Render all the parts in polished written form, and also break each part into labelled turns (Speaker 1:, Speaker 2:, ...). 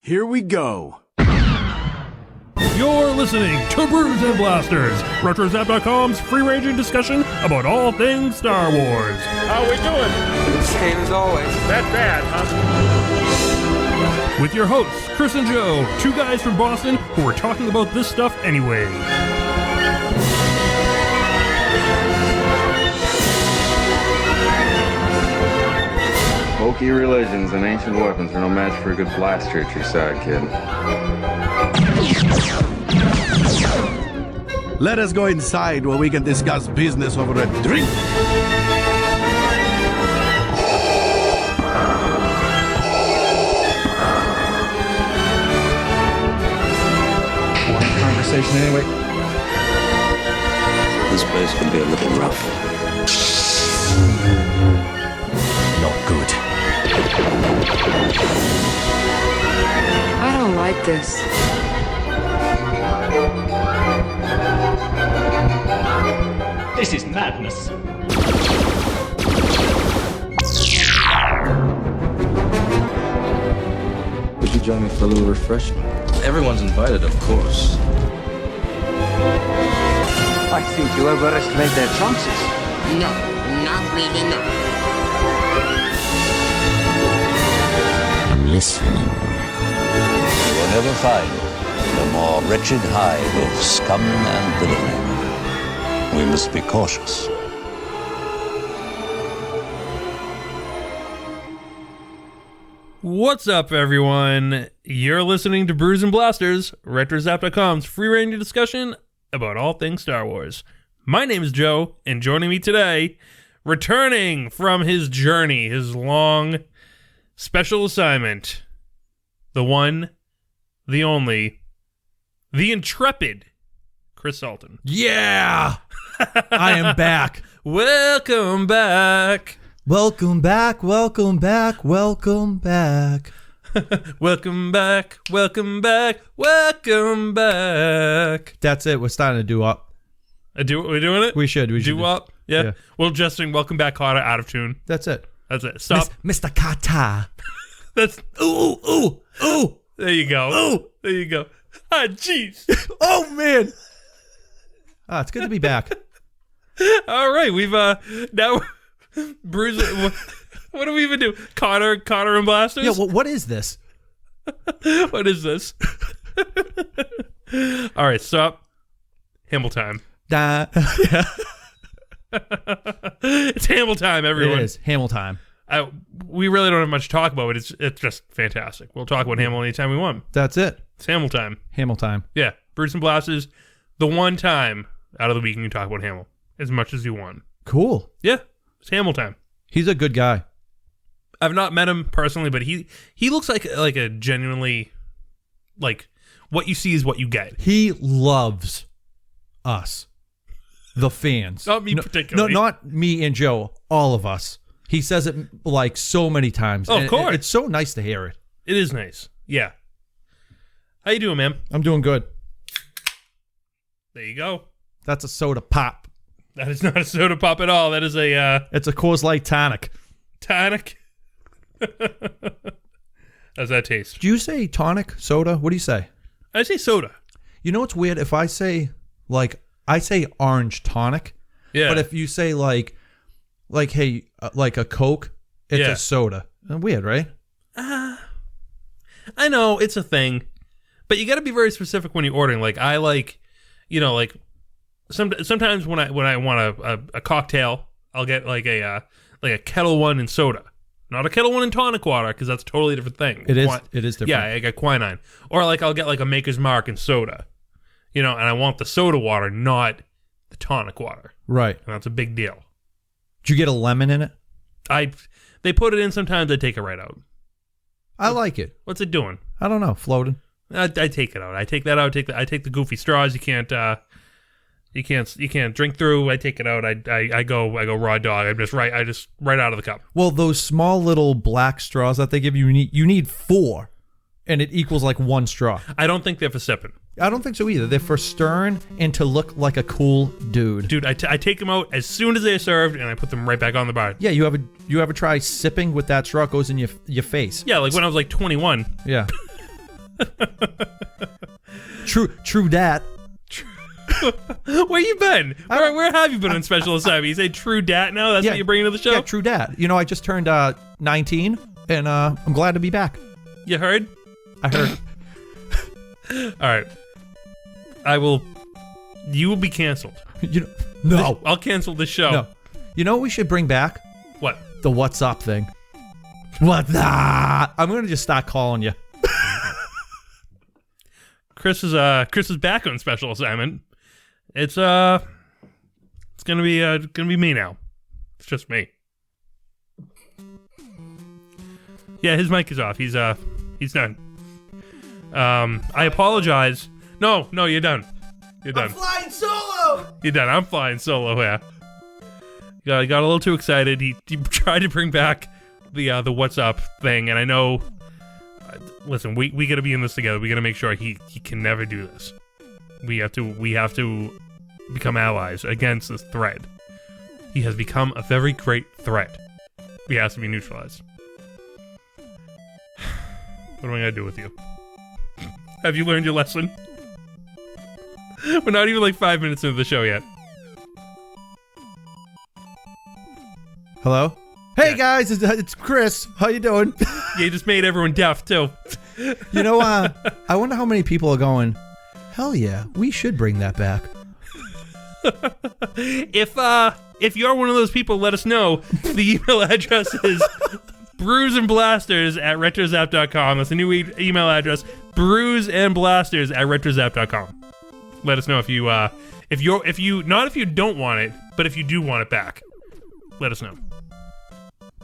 Speaker 1: Here we go.
Speaker 2: You're listening to Brews and Blasters, RetroZap.com's free-ranging discussion about all things Star Wars.
Speaker 3: How we doing?
Speaker 4: Same as always.
Speaker 3: That bad, huh?
Speaker 2: With your hosts, Chris and Joe, two guys from Boston who are talking about this stuff anyway.
Speaker 5: Bulky religions and ancient weapons are no match for a good blaster at your side, kid.
Speaker 1: Let us go inside where we can discuss business over a drink.
Speaker 6: Conversation anyway.
Speaker 7: This place can be a little rough.
Speaker 1: Not good.
Speaker 4: I don't like this.
Speaker 8: This is madness.
Speaker 7: Would you join me for a little refreshment? Everyone's invited, of course.
Speaker 4: I think you overestimate their chances.
Speaker 9: No, not really, no. I'm listening.
Speaker 10: You will never find a more wretched hive of scum and villainy. We must be cautious.
Speaker 2: What's up, everyone? You're listening to Brews and Blasters, RetroZap.com's free-ranging discussion about all things Star Wars. My name is Joe, and joining me today, returning from his journey, his long special assignment, the one, the only, the intrepid Chris Salton.
Speaker 6: Yeah! I am back.
Speaker 2: Welcome back.
Speaker 6: Welcome back, welcome back, welcome back.
Speaker 2: Welcome back, welcome back, welcome back.
Speaker 6: That's it. We're starting to do up.
Speaker 2: We're doing it?
Speaker 6: We should.
Speaker 2: Do up? Yeah. Well, just saying, welcome back, Kotter, out of tune.
Speaker 6: That's it.
Speaker 2: That's it. Stop.
Speaker 6: Mr. Kotter.
Speaker 2: That's,
Speaker 6: Ooh.
Speaker 2: there you go.
Speaker 6: Ooh.
Speaker 2: There you go. Ah, jeez.
Speaker 6: Oh, man. It's good to be back.
Speaker 2: All right. We've, now, Brews, what do we even do? Kotter and Blasters?
Speaker 6: Yeah, well, what is this?
Speaker 2: What is this? All right, stop. Hamble time.
Speaker 6: Yeah.
Speaker 2: It's Hamble time, everyone.
Speaker 6: It is. Hamble time.
Speaker 2: We really don't have much to talk about, but it's just fantastic. We'll talk about Hamble anytime we want.
Speaker 6: That's it.
Speaker 2: It's Hamble time.
Speaker 6: Hamble time.
Speaker 2: Yeah, Brews and Blasters, the one time out of the week you can talk about Hamble as much as you want.
Speaker 6: Cool.
Speaker 2: Yeah, it's Hamble time.
Speaker 6: He's a good guy.
Speaker 2: I've not met him personally, but he looks like a genuinely, like, what you see is what you get.
Speaker 6: He loves us, the fans.
Speaker 2: Not me particularly.
Speaker 6: No, not me and Joe. All of us. He says it like so many times.
Speaker 2: Oh, of course.
Speaker 6: It's so nice to hear it.
Speaker 2: It is nice. Yeah. How you doing, man?
Speaker 6: I'm doing good.
Speaker 2: There you go.
Speaker 6: That's a soda pop.
Speaker 2: That is not a soda pop at all. That is a
Speaker 6: It's a Coors Light tonic.
Speaker 2: tonic. How's that taste?
Speaker 6: Do you say tonic, soda? What do you say?
Speaker 2: I say soda.
Speaker 6: You know what's weird? If I say I say orange tonic.
Speaker 2: Yeah.
Speaker 6: But if you say like hey, like a Coke, it's
Speaker 2: Yeah.
Speaker 6: a soda. Weird, right?
Speaker 2: I know it's a thing, but you got to be very specific when you're ordering. Like I like, sometimes when I want a cocktail, I'll get like a Kettle One and soda, not a Kettle One and tonic water, because that's a totally different thing.
Speaker 6: It is different.
Speaker 2: Yeah, I got quinine, or like I'll get like a Maker's Mark and soda, and I want the soda water, not the tonic water.
Speaker 6: Right.
Speaker 2: And that's a big deal.
Speaker 6: Did you get a lemon in it?
Speaker 2: They put it in sometimes. I take it right out.
Speaker 6: I like it.
Speaker 2: What's it doing?
Speaker 6: I don't know. Floating.
Speaker 2: I take it out. I take that out. I take the goofy straws. You can't drink through. I take it out. I go raw dog. I just right out of the cup.
Speaker 6: Well, those small little black straws that they give you, you need 4, and it equals like 1 straw.
Speaker 2: I don't think they're for sipping.
Speaker 6: I don't think so either. They're for stirring and to look like a cool dude.
Speaker 2: Dude, I take them out as soon as they're served, and I put them right back on the bar.
Speaker 6: Yeah, you ever try sipping with that straw? It goes in your face.
Speaker 2: Yeah, like when I was like 21.
Speaker 6: Yeah. True dat.
Speaker 2: Where you been? Where have you been on special assignment? You say true dat now? That's what you're bringing to the show?
Speaker 6: Yeah, true dat. You know, I just turned 19, and I'm glad to be back.
Speaker 2: You heard?
Speaker 6: I heard.
Speaker 2: All right. You will be canceled.
Speaker 6: No.
Speaker 2: I'll cancel this show.
Speaker 6: No. You know what we should bring back?
Speaker 2: What?
Speaker 6: The what's up thing. What's up? I'm going to just start calling you.
Speaker 2: Chris is back on special assignment. It's gonna be me now. It's just me. Yeah, his mic is off. He's done. I apologize. No, you're done. You're done.
Speaker 6: I'm flying solo.
Speaker 2: You're done. I'm flying solo here. Got a little too excited. He tried to bring back the what's up thing, and I know. Listen, we got to be in this together. We got to make sure he can never do this. We have to become allies against this threat. He has become a very great threat. He has to be neutralized. What am I gonna do with you? Have you learned your lesson? We're not even like 5 minutes into the show yet.
Speaker 6: Hello? Hey guys, it's Chris. How you doing?
Speaker 2: Yeah, you just made everyone deaf too.
Speaker 6: You know, I wonder how many people are going, hell yeah, we should bring that back.
Speaker 2: If you're one of those people, let us know. The email address is brewsandblasters@retrozap.com. That's a new email address. brewsandblasters@retrozap.com. Let us know if you don't want it, but if you do want it back, let us know.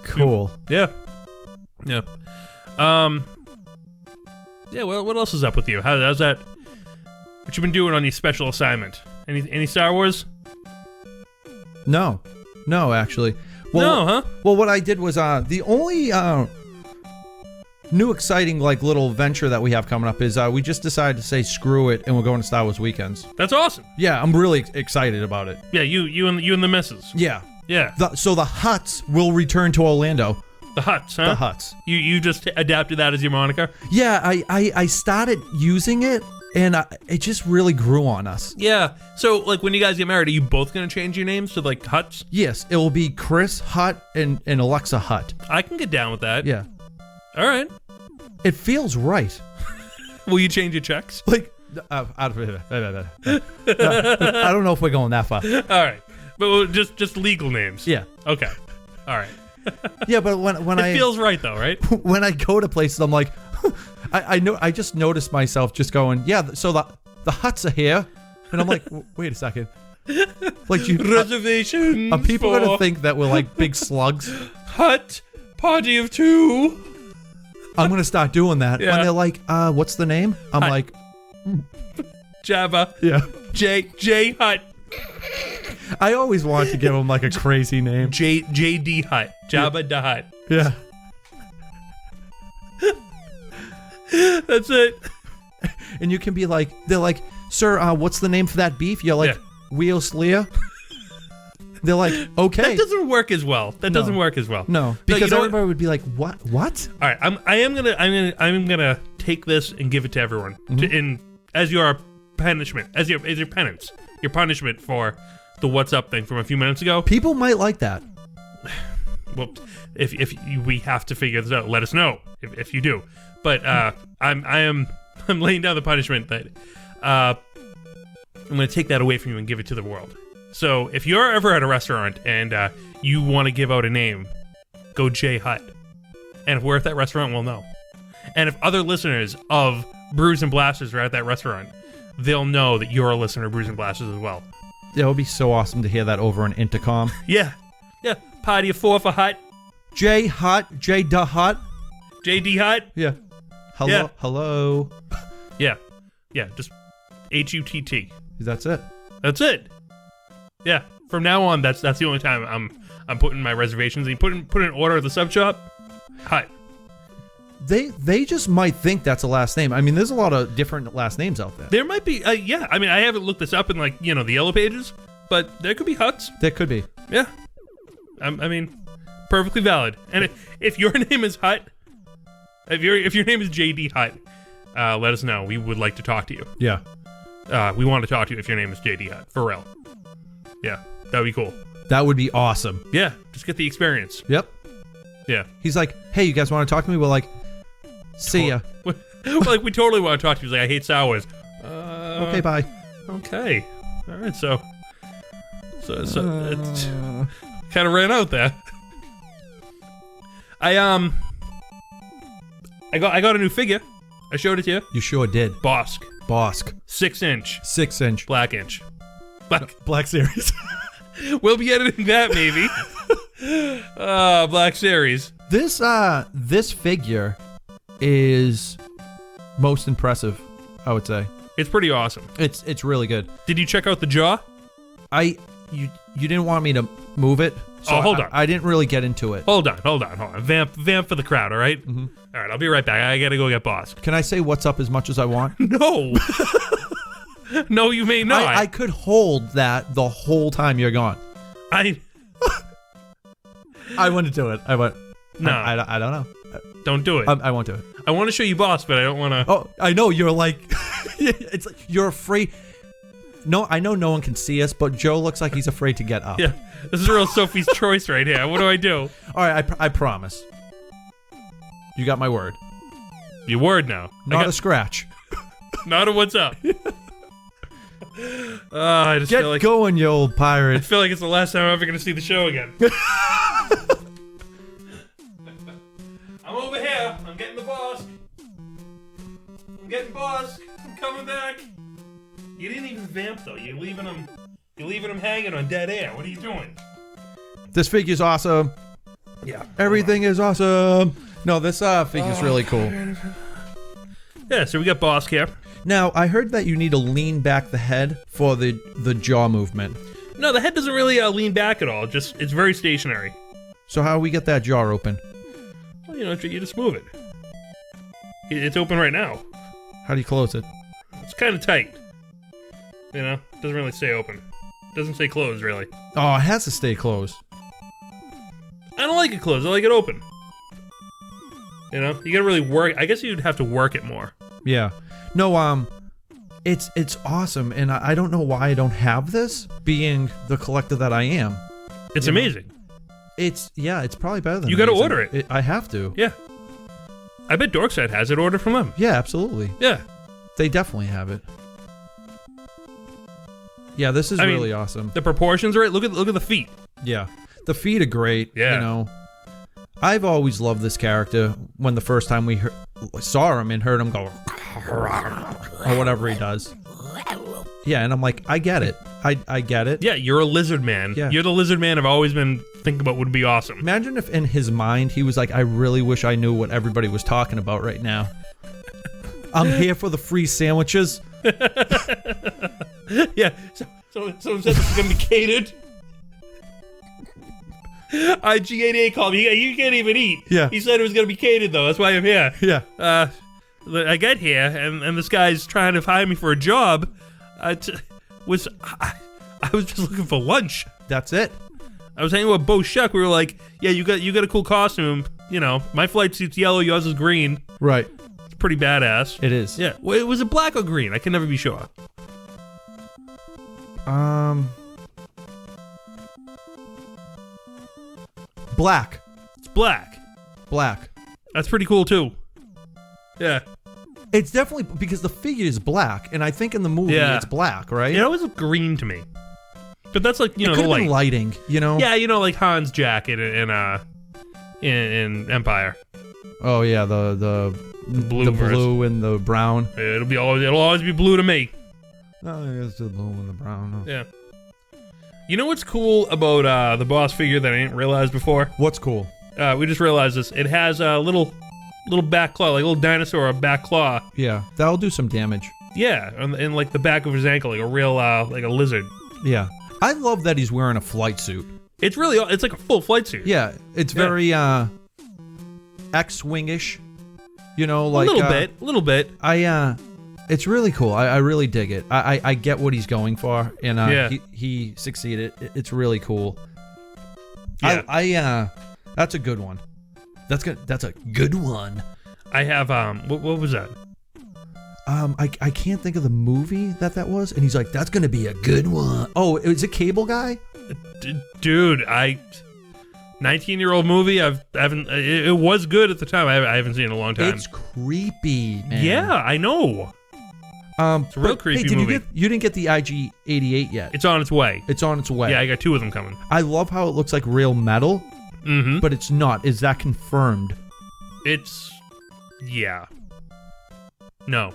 Speaker 6: Cool.
Speaker 2: Yeah. Yeah. Yeah, well, what else is up with you? How's that? What you been doing on your special assignment? Any Star Wars?
Speaker 6: No, actually.
Speaker 2: Well, no, huh?
Speaker 6: Well, what I did was the only new exciting like little venture that we have coming up is we just decided to say screw it and we're going to Star Wars weekends.
Speaker 2: That's awesome.
Speaker 6: Yeah, I'm really excited about it.
Speaker 2: Yeah, you and the missus.
Speaker 6: Yeah.
Speaker 2: Yeah.
Speaker 6: So the Hutts will return to Orlando.
Speaker 2: The Hutts, huh?
Speaker 6: The Hutts.
Speaker 2: You just adapted that as your moniker?
Speaker 6: Yeah, I started using it, and it just really grew on us.
Speaker 2: Yeah. So, like, when you guys get married, are you both going to change your names to, like, Hutts?
Speaker 6: Yes, it will be Chris Hutt and Alexa Hutt.
Speaker 2: I can get down with that.
Speaker 6: Yeah.
Speaker 2: All right.
Speaker 6: It feels right.
Speaker 2: Will you change your checks?
Speaker 6: Like, I don't know if we're going that far.
Speaker 2: All right. But just legal names.
Speaker 6: Yeah.
Speaker 2: Okay. All right.
Speaker 6: Yeah, but when
Speaker 2: it feels right though, right?
Speaker 6: When I go to places, I'm like, I know. I just noticed myself just going, yeah. So the Hutts are here, and I'm like, wait a second. Like
Speaker 2: Reservations.
Speaker 6: Are people gonna think that we're like big slugs?
Speaker 2: Hutt party of two.
Speaker 6: I'm gonna start doing that.
Speaker 2: Yeah.
Speaker 6: When they're like, what's the name? I'm
Speaker 2: Hutt.
Speaker 6: like,
Speaker 2: Jabba.
Speaker 6: yeah.
Speaker 2: J Hutt.
Speaker 6: I always want to give them like a crazy name.
Speaker 2: JD Hutt. Jabba the Hutt.
Speaker 6: Yeah.
Speaker 2: That's it.
Speaker 6: And you can be like, they're like, sir, what's the name for that beef? You're like, Wheels Leah. They're like, okay.
Speaker 2: That doesn't work as well. Doesn't work as well.
Speaker 6: No, because everybody would be like, what? What?
Speaker 2: All right, I'm gonna take this and give it to everyone as your punishment, as your penance, your punishment for the what's up thing from a few minutes ago.
Speaker 6: People might like that.
Speaker 2: Well, if we have to figure this out, let us know if you do. But I'm laying down the punishment that I'm gonna take that away from you and give it to the world. So if you're ever at a restaurant and you want to give out a name, go J Hutt. And if we're at that restaurant, we'll know. And if other listeners of Brews and Blasters are at that restaurant, they'll know that you're a listener of Brews and Blasters as well.
Speaker 6: Yeah, it would be so awesome to hear that over an intercom.
Speaker 2: Yeah. Party of four for Hutt.
Speaker 6: J Hutt, J da Hutt.
Speaker 2: JD Hutt.
Speaker 6: Yeah. Hello.
Speaker 2: Yeah.
Speaker 6: Hello.
Speaker 2: Yeah. Just HUTT.
Speaker 6: That's it.
Speaker 2: That's it. Yeah. From now on, that's the only time I'm putting my reservations. And put in order at the sub shop. Hutt.
Speaker 6: They just might think that's a last name. I mean, there's a lot of different last names out there.
Speaker 2: There might be. Yeah. I mean, I haven't looked this up in the yellow pages, but there could be Hutts.
Speaker 6: There could be.
Speaker 2: Yeah. I mean, perfectly valid. And if your name is Hutt, if your name is JD Hutt, let us know. We would like to talk to you.
Speaker 6: Yeah.
Speaker 2: We want to talk to you if your name is JD Hut. For real. Yeah, that'd be cool.
Speaker 6: That would be awesome.
Speaker 2: Yeah, just get the experience.
Speaker 6: Yep.
Speaker 2: Yeah.
Speaker 6: He's like, hey, you guys want to talk to me? We're like, see ya.
Speaker 2: Like, we totally want to talk to you. He's like, I hate Star Wars.
Speaker 6: Okay, bye.
Speaker 2: Okay. All right, so it kind of ran out there. I got a new figure. I showed it to you.
Speaker 6: You sure did.
Speaker 2: Bosk. 6-inch.
Speaker 6: 6-inch.
Speaker 2: Black inch.
Speaker 6: Black Series.
Speaker 2: We'll be editing that maybe. Black Series.
Speaker 6: This figure is most impressive, I would say.
Speaker 2: It's pretty awesome.
Speaker 6: It's really good.
Speaker 2: Did you check out the jaw?
Speaker 6: You didn't want me to move it. So
Speaker 2: hold on.
Speaker 6: I didn't really get into it.
Speaker 2: Hold on. Vamp for the crowd, all right? Mm-hmm. All right, I'll be right back. I gotta go get Bosk.
Speaker 6: Can I say what's up as much as I want?
Speaker 2: No. No, you may not.
Speaker 6: I could hold that the whole time you're gone. I wouldn't do it.
Speaker 2: No.
Speaker 6: I don't know.
Speaker 2: Don't do it.
Speaker 6: I won't do it.
Speaker 2: I want to show you Bosk, but I don't want to.
Speaker 6: Oh, I know you're like, it's like you're afraid. No, I know no one can see us, but Joe looks like he's afraid to get up.
Speaker 2: Yeah, this is a real Sophie's choice right here. What do I do?
Speaker 6: All right, I promise. You got my word.
Speaker 2: Your word now.
Speaker 6: Not a scratch.
Speaker 2: Not a what's up. I just
Speaker 6: Get
Speaker 2: feel like
Speaker 6: going, you old
Speaker 2: I
Speaker 6: pirate.
Speaker 2: feel like it's the last time I'm ever going to see the show again. I'm over here. I'm getting the Bosk. I'm getting Bosk. I'm coming back. You didn't even vamp though. You're leaving him hanging on dead air. What are you doing?
Speaker 6: This figure's awesome.
Speaker 2: Yeah.
Speaker 6: Everything is awesome. No, this figure's really cool.
Speaker 2: Yeah, so we got Bosk here.
Speaker 6: Now, I heard that you need to lean back the head for the jaw movement.
Speaker 2: No, the head doesn't really lean back at all. Just it's very stationary.
Speaker 6: So how do we get that jaw open?
Speaker 2: Well, you just move it. It's open right now.
Speaker 6: How do you close it?
Speaker 2: It's kind of tight. Doesn't really stay open. Doesn't stay closed, really.
Speaker 6: Oh, it has to stay closed.
Speaker 2: I don't like it closed. I like it open. You gotta really work. I guess you'd have to work it more.
Speaker 6: Yeah. No, it's awesome, and I don't know why I don't have this, being the collector that I am.
Speaker 2: It's amazing.
Speaker 6: It's probably better than
Speaker 2: you gotta
Speaker 6: amazing.
Speaker 2: order it.
Speaker 6: I have to.
Speaker 2: Yeah. I bet Dorkside has it. Order from them.
Speaker 6: Yeah, absolutely.
Speaker 2: Yeah.
Speaker 6: They definitely have it. Yeah, this is really awesome.
Speaker 2: The proportions are right. Look at the feet.
Speaker 6: Yeah. The feet are great.
Speaker 2: Yeah.
Speaker 6: I've always loved this character when the first time we saw him and heard him go or whatever he does. Yeah, and I'm like, I get it. I get it.
Speaker 2: Yeah, you're a lizard man.
Speaker 6: Yeah.
Speaker 2: You're the lizard man I've always been thinking about would be awesome.
Speaker 6: Imagine if in his mind he was like, I really wish I knew what everybody was talking about right now. I'm here for the free sandwiches.
Speaker 2: Yeah, so someone said this is going to be catered. IGA called me. You can't even eat.
Speaker 6: Yeah.
Speaker 2: He said it was going to be catered, though. That's why I'm here.
Speaker 6: Yeah.
Speaker 2: I get here, and this guy's trying to hire me for a job. I was just looking for lunch.
Speaker 6: That's it.
Speaker 2: I was hanging with Bo Shuck. We were like, yeah, you got a cool costume. My flight suit's yellow, yours is green.
Speaker 6: Right.
Speaker 2: It's pretty badass.
Speaker 6: It is.
Speaker 2: Yeah. Well, was it black or green? I can never be sure.
Speaker 6: Black.
Speaker 2: It's black.
Speaker 6: Black.
Speaker 2: That's pretty cool too. Yeah.
Speaker 6: It's definitely because the figure is black, and I think in the movie it's black, right?
Speaker 2: It always looked green to me. But that's like,
Speaker 6: it
Speaker 2: the
Speaker 6: could have
Speaker 2: light.
Speaker 6: been lighting,
Speaker 2: Yeah, like Han's jacket in Empire.
Speaker 6: Oh yeah, the blue and the brown.
Speaker 2: It'll always be blue to me.
Speaker 6: Oh, it's the blue and the brown.
Speaker 2: Yeah. You know what's cool about the boss figure that I didn't realize before?
Speaker 6: What's cool?
Speaker 2: We just realized this. It has a little back claw, like a little dinosaur back claw.
Speaker 6: Yeah, that'll do some damage.
Speaker 2: Yeah, in like the back of his ankle, like a real like a lizard.
Speaker 6: Yeah, I love that he's wearing a flight suit.
Speaker 2: It's like a full flight suit.
Speaker 6: Yeah, it's very X-wingish. Like
Speaker 2: a little bit.
Speaker 6: It's really cool. I really dig it. I get what he's going for, and he succeeded. It's really cool.
Speaker 2: Yeah.
Speaker 6: That's a good one. That's good. That's a good one.
Speaker 2: I have what was that?
Speaker 6: I can't think of the movie that was, and he's like, that's gonna be a good one. Oh, is it Cable Guy?
Speaker 2: Dude, 19-year-old movie. I haven't. It was good at the time. I haven't seen it in a long time.
Speaker 6: It's creepy, man.
Speaker 2: Yeah, I know. It's a real creepy movie.
Speaker 6: You didn't get the IG-88 yet.
Speaker 2: It's on its way.
Speaker 6: It's on its way.
Speaker 2: Yeah, I got 2 of them coming.
Speaker 6: I love how it looks like real metal, but it's not. Is that confirmed?
Speaker 2: Yeah. No.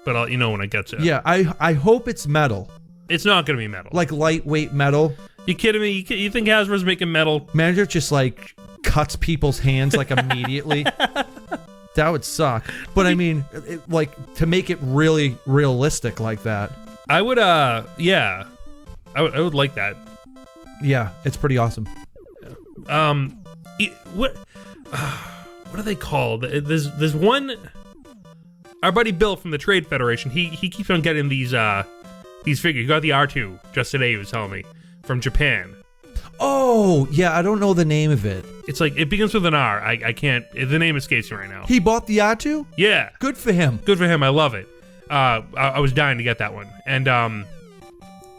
Speaker 2: But I'll when I get to it.
Speaker 6: Yeah, I hope it's metal.
Speaker 2: It's not going to be metal.
Speaker 6: Like lightweight metal.
Speaker 2: You kidding me? You think Hasbro's making metal?
Speaker 6: Manager just like cuts people's hands like immediately. That would suck. But I mean, like to make it really realistic like that.
Speaker 2: I would, yeah. I would like that.
Speaker 6: Yeah, it's pretty awesome.
Speaker 2: What are they called? There's one. Our buddy Bill from the Trade Federation. He keeps on getting these figures. He got the R2 just today. He was telling me from Japan.
Speaker 6: Oh yeah, I don't know the name of it.
Speaker 2: It's like it begins with an R. I can't. The name escapes me right now.
Speaker 6: He bought the R2?
Speaker 2: Yeah.
Speaker 6: Good for him.
Speaker 2: Good for him. I love it. I was dying to get that one. And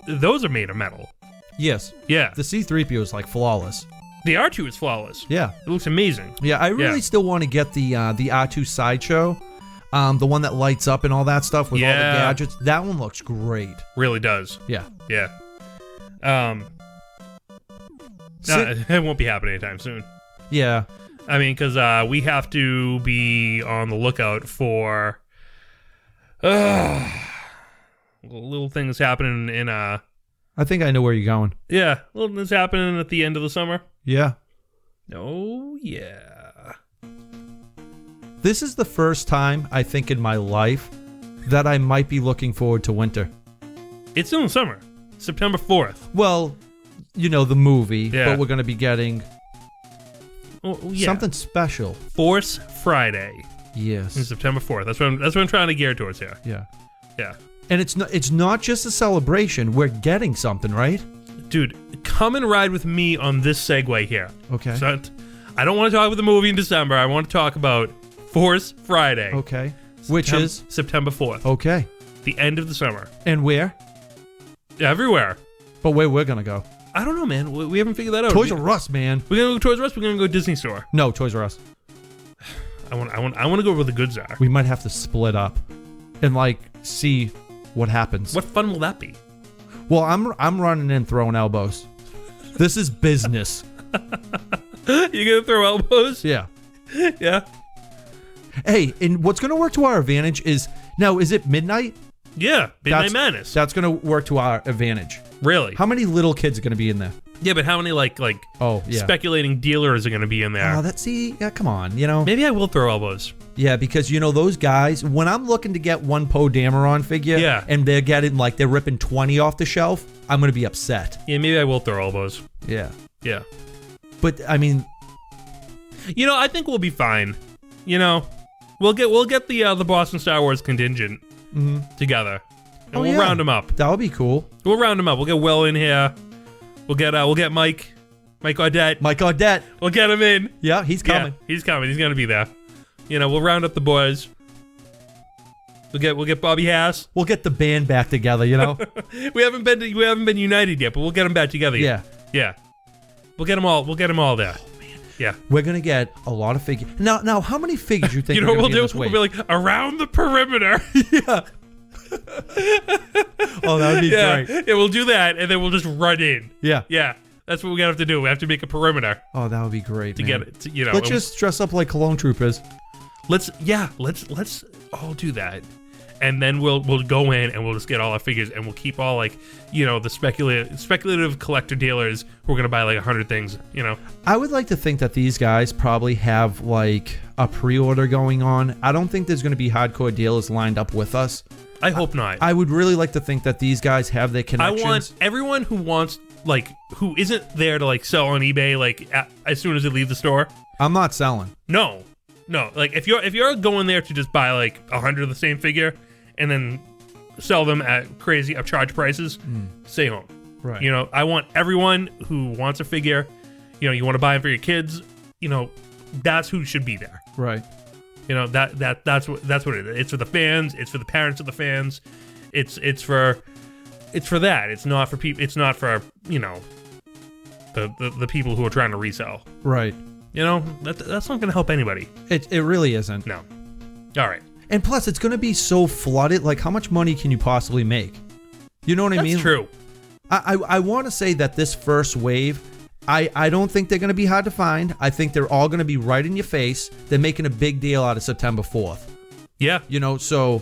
Speaker 2: those are made of metal.
Speaker 6: Yes.
Speaker 2: Yeah.
Speaker 6: The C-3PO is like flawless.
Speaker 2: The R2 is flawless.
Speaker 6: Yeah.
Speaker 2: It looks amazing.
Speaker 6: Yeah, I really still want to get the R2 sideshow. The one that lights up and all that stuff with all the gadgets. That one looks great.
Speaker 2: Really does.
Speaker 6: Yeah.
Speaker 2: Yeah. It won't be happening anytime soon.
Speaker 6: Yeah.
Speaker 2: I mean, because we have to be on the lookout for little things happening in
Speaker 6: I think I know where you're going.
Speaker 2: Yeah, little things happening at the end of the summer.
Speaker 6: Yeah.
Speaker 2: Oh yeah.
Speaker 6: This is the first time I think in my life that I might be looking forward to winter.
Speaker 2: It's still in summer. September 4th.
Speaker 6: Well, you know, the movie,
Speaker 2: Yeah.
Speaker 6: but we're going to be getting something special.
Speaker 2: Force Friday.
Speaker 6: Yes.
Speaker 2: In September 4th. That's what I'm trying to gear towards here.
Speaker 6: Yeah.
Speaker 2: Yeah.
Speaker 6: And it's not just a celebration. We're getting something, right?
Speaker 2: Dude, come and ride with me on this segue here.
Speaker 6: Okay.
Speaker 2: So I don't want to talk about the movie in December. I want to talk about Force Friday.
Speaker 6: Okay. Which is
Speaker 2: September 4th.
Speaker 6: Okay.
Speaker 2: The end of the summer.
Speaker 6: And where?
Speaker 2: Everywhere.
Speaker 6: But where we're going to go?
Speaker 2: I don't know, man. We haven't figured that out.
Speaker 6: Toys R Us, man.
Speaker 2: We're going to go Toys R Us. We're going to go Disney Store.
Speaker 6: No, Toys R Us.
Speaker 2: I want to go where the goods are.
Speaker 6: We might have to split up and like see what happens.
Speaker 2: What fun will that be?
Speaker 6: Well, I'm running in throwing elbows. This is business.
Speaker 2: You gonna throw elbows?
Speaker 6: Yeah.
Speaker 2: Yeah.
Speaker 6: Hey, and what's gonna work to our advantage is now. Is it midnight?
Speaker 2: Yeah. Midnight Madness.
Speaker 6: That's gonna work to our advantage.
Speaker 2: Really?
Speaker 6: How many little kids are gonna be in there?
Speaker 2: Yeah, but how many like speculating dealers are gonna be in there?
Speaker 6: Oh, come on, you know.
Speaker 2: Maybe I will throw elbows.
Speaker 6: Yeah, because you know those guys. When I'm looking to get one Poe Dameron figure, and they're ripping 20 off the shelf, I'm gonna be upset.
Speaker 2: Yeah, maybe I will throw elbows.
Speaker 6: Yeah.
Speaker 2: Yeah.
Speaker 6: But I mean,
Speaker 2: you know, I think we'll be fine. You know, we'll get the Boston Star Wars contingent together, and we'll round them up.
Speaker 6: That'll be cool.
Speaker 2: We'll round them up. We'll get Will in here. We'll get Mike Audette.
Speaker 6: Mike Audette.
Speaker 2: We'll get him in.
Speaker 6: Yeah, he's coming.
Speaker 2: Yeah, he's coming. He's gonna be there. You know, we'll round up the boys. We'll get Bobby Hass.
Speaker 6: We'll get the band back together. You know,
Speaker 2: we haven't been united yet, but we'll get them back together.
Speaker 6: Yeah.
Speaker 2: Yeah. We'll get them all. We'll get them all there. Oh man. Yeah.
Speaker 6: We're gonna get a lot of figures. Now, how many figures you think?
Speaker 2: You know what we'll do? We'll be like around the perimeter.
Speaker 6: Yeah. Oh, that would be great.
Speaker 2: Yeah, we'll do that, and then we'll just run in.
Speaker 6: Yeah.
Speaker 2: Yeah. That's what we have to do. We have to make a perimeter.
Speaker 6: Oh, that would be great
Speaker 2: to get it. You know,
Speaker 6: let's just dress up like Cologne Troopers.
Speaker 2: Let's all do that, and then we'll go in and we'll just get all our figures, and we'll keep all like, you know, the speculative collector dealers who are gonna buy like 100 things. You know,
Speaker 6: I would like to think that these guys probably have like a pre-order going on. I don't think there's gonna be hardcore dealers lined up with us.
Speaker 2: I hope not.
Speaker 6: I would really like to think that these guys have their connections.
Speaker 2: I want everyone who wants who isn't there to like sell on eBay as soon as they leave the store.
Speaker 6: I'm not selling.
Speaker 2: No. Like if you're going there to just buy like 100 of the same figure and then sell them at crazy upcharge prices, stay home.
Speaker 6: Right.
Speaker 2: You know, I want everyone who wants a figure. You know, you want to buy them for your kids. You know, that's who should be there.
Speaker 6: Right.
Speaker 2: You know, that's what it is. It's for the fans. It's for the parents of the fans. It's for that. It's not for people. It's not for, you know, the people who are trying to resell.
Speaker 6: Right.
Speaker 2: You know, that's not going to help anybody.
Speaker 6: It really isn't.
Speaker 2: No. All right.
Speaker 6: And plus, it's going to be so flooded. Like, how much money can you possibly make? You know what I mean?
Speaker 2: That's true.
Speaker 6: I want to say that this first wave, I don't think they're going to be hard to find. I think they're all going to be right in your face. They're making a big deal out of September 4th.
Speaker 2: Yeah.
Speaker 6: You know, so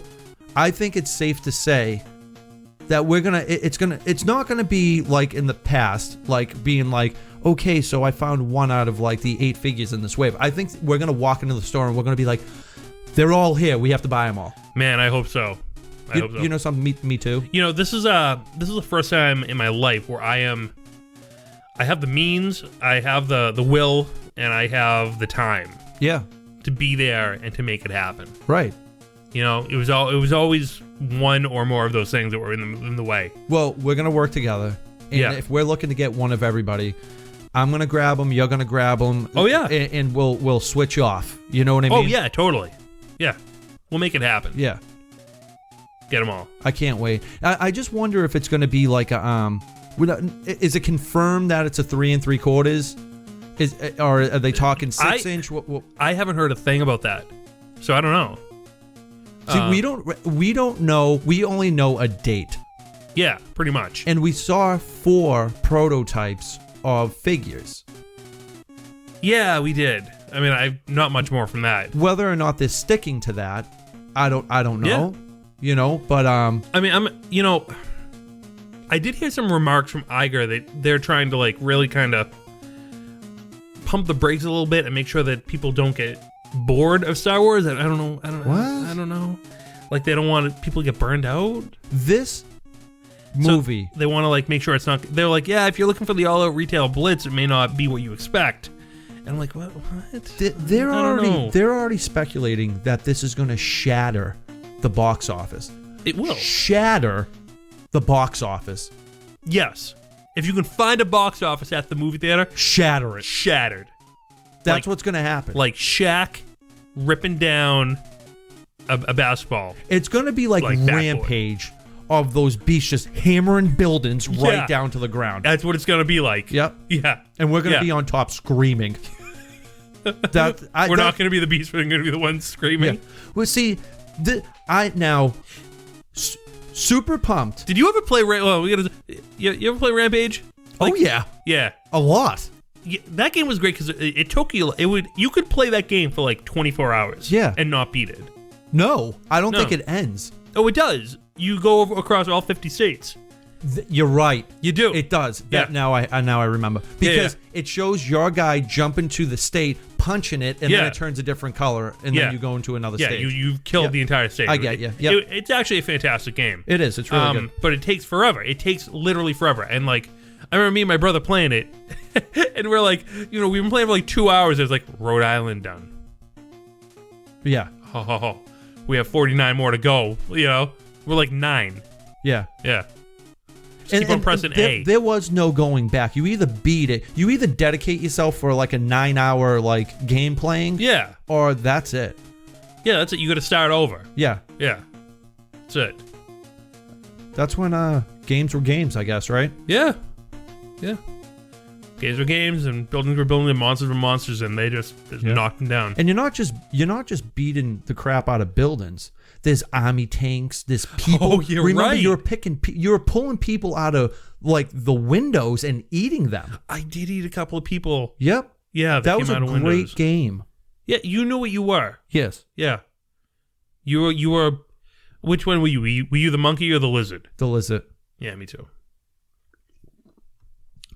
Speaker 6: I think it's safe to say that it's not gonna be like in the past, like being like, okay, so I found one out of like the 8 figures in this wave. I think we're gonna walk into the store and we're gonna be like, they're all here. We have to buy them all.
Speaker 2: Man, I hope so. I hope so.
Speaker 6: You know something? Me too.
Speaker 2: You know, this is the first time in my life where I have the means, I have the will, and I have the time.
Speaker 6: Yeah.
Speaker 2: To be there and to make it happen.
Speaker 6: Right.
Speaker 2: You know, it was always one or more of those things that were in the way.
Speaker 6: Well, we're gonna work together, and if we're looking to get one of everybody, I'm gonna grab them. You're gonna grab them.
Speaker 2: Oh yeah,
Speaker 6: and we'll switch off. You know what I mean?
Speaker 2: Oh yeah, totally. Yeah, we'll make it happen.
Speaker 6: Yeah,
Speaker 2: get them all.
Speaker 6: I can't wait. I just wonder if it's gonna be like a is it confirmed that it's a 3 3/4? Or are they talking 6-inch?
Speaker 2: I haven't heard a thing about that, so I don't know.
Speaker 6: See, we don't know. We only know a date.
Speaker 2: Yeah, pretty much.
Speaker 6: And we saw 4 prototypes of figures.
Speaker 2: Yeah, we did. I mean, not much more from that.
Speaker 6: Whether or not they're sticking to that, I don't know.
Speaker 2: Yeah.
Speaker 6: You know, but
Speaker 2: I mean, I did hear some remarks from Iger that they're trying to like really kind of pump the brakes a little bit and make sure that people don't get bored of Star Wars. I don't know. I don't know. Like they don't want people to get burned out.
Speaker 6: This movie,
Speaker 2: so they want to like make sure it's not. They're like, yeah, if you're looking for the all-out retail blitz, it may not be what you expect. And I'm like, what?
Speaker 6: They're already speculating that this is going to shatter the box office.
Speaker 2: It will
Speaker 6: shatter the box office.
Speaker 2: Yes, if you can find a box office at the movie theater,
Speaker 6: shatter it.
Speaker 2: Shattered.
Speaker 6: That's what's going to happen.
Speaker 2: Like Shaq ripping down a basketball.
Speaker 6: It's going to be like Rampage of those beasts just hammering buildings right down to the ground.
Speaker 2: That's what it's going to be like.
Speaker 6: Yep.
Speaker 2: Yeah.
Speaker 6: And we're going to be on top screaming.
Speaker 2: We're not going to be the beast. We're going to be the ones screaming.
Speaker 6: Yeah. Well, see, super pumped.
Speaker 2: Did you ever play? You ever play Rampage?
Speaker 6: Like, oh yeah,
Speaker 2: yeah,
Speaker 6: a lot.
Speaker 2: Yeah, that game was great because it took you. You could play that game for like 24 hours.
Speaker 6: Yeah,
Speaker 2: and not beat it.
Speaker 6: No, I don't think it ends.
Speaker 2: Oh, it does. You go across all 50 states.
Speaker 6: You're right.
Speaker 2: You do.
Speaker 6: It does. Now I remember because it shows your guy jumping to the state, punching it, and then it turns a different color, and then you go into another state.
Speaker 2: Yeah, you've killed the entire state.
Speaker 6: I get you. Yep.
Speaker 2: It's actually a fantastic game.
Speaker 6: It is. It's really good.
Speaker 2: But it takes forever. It takes literally forever. And like, I remember me and my brother playing it, and we're like, we've been playing for like 2 hours. It was like Rhode Island done.
Speaker 6: Yeah.
Speaker 2: We have 49 more to go. We're like 9.
Speaker 6: Yeah.
Speaker 2: Yeah. Keep on pressing A.
Speaker 6: There was no going back. You either beat it, you either dedicate yourself for like a 9-hour like game playing, or that's it.
Speaker 2: Yeah, that's it. You got to start over.
Speaker 6: Yeah,
Speaker 2: that's it.
Speaker 6: That's when games were games, I guess, right?
Speaker 2: Yeah. Games were games, and buildings were buildings, and monsters were monsters, and they just knocked them down.
Speaker 6: And you're not just beating the crap out of buildings. There's army tanks. There's people.
Speaker 2: Oh, you're
Speaker 6: Remember,
Speaker 2: right.
Speaker 6: You're pulling people out of like the windows and eating them.
Speaker 2: I did eat a couple of people.
Speaker 6: Yep.
Speaker 2: Yeah,
Speaker 6: that was a great game.
Speaker 2: Yeah, you knew what you were.
Speaker 6: Yes.
Speaker 2: Yeah. You were. Which one were you? Were you the monkey or the lizard?
Speaker 6: The lizard.
Speaker 2: Yeah, me too.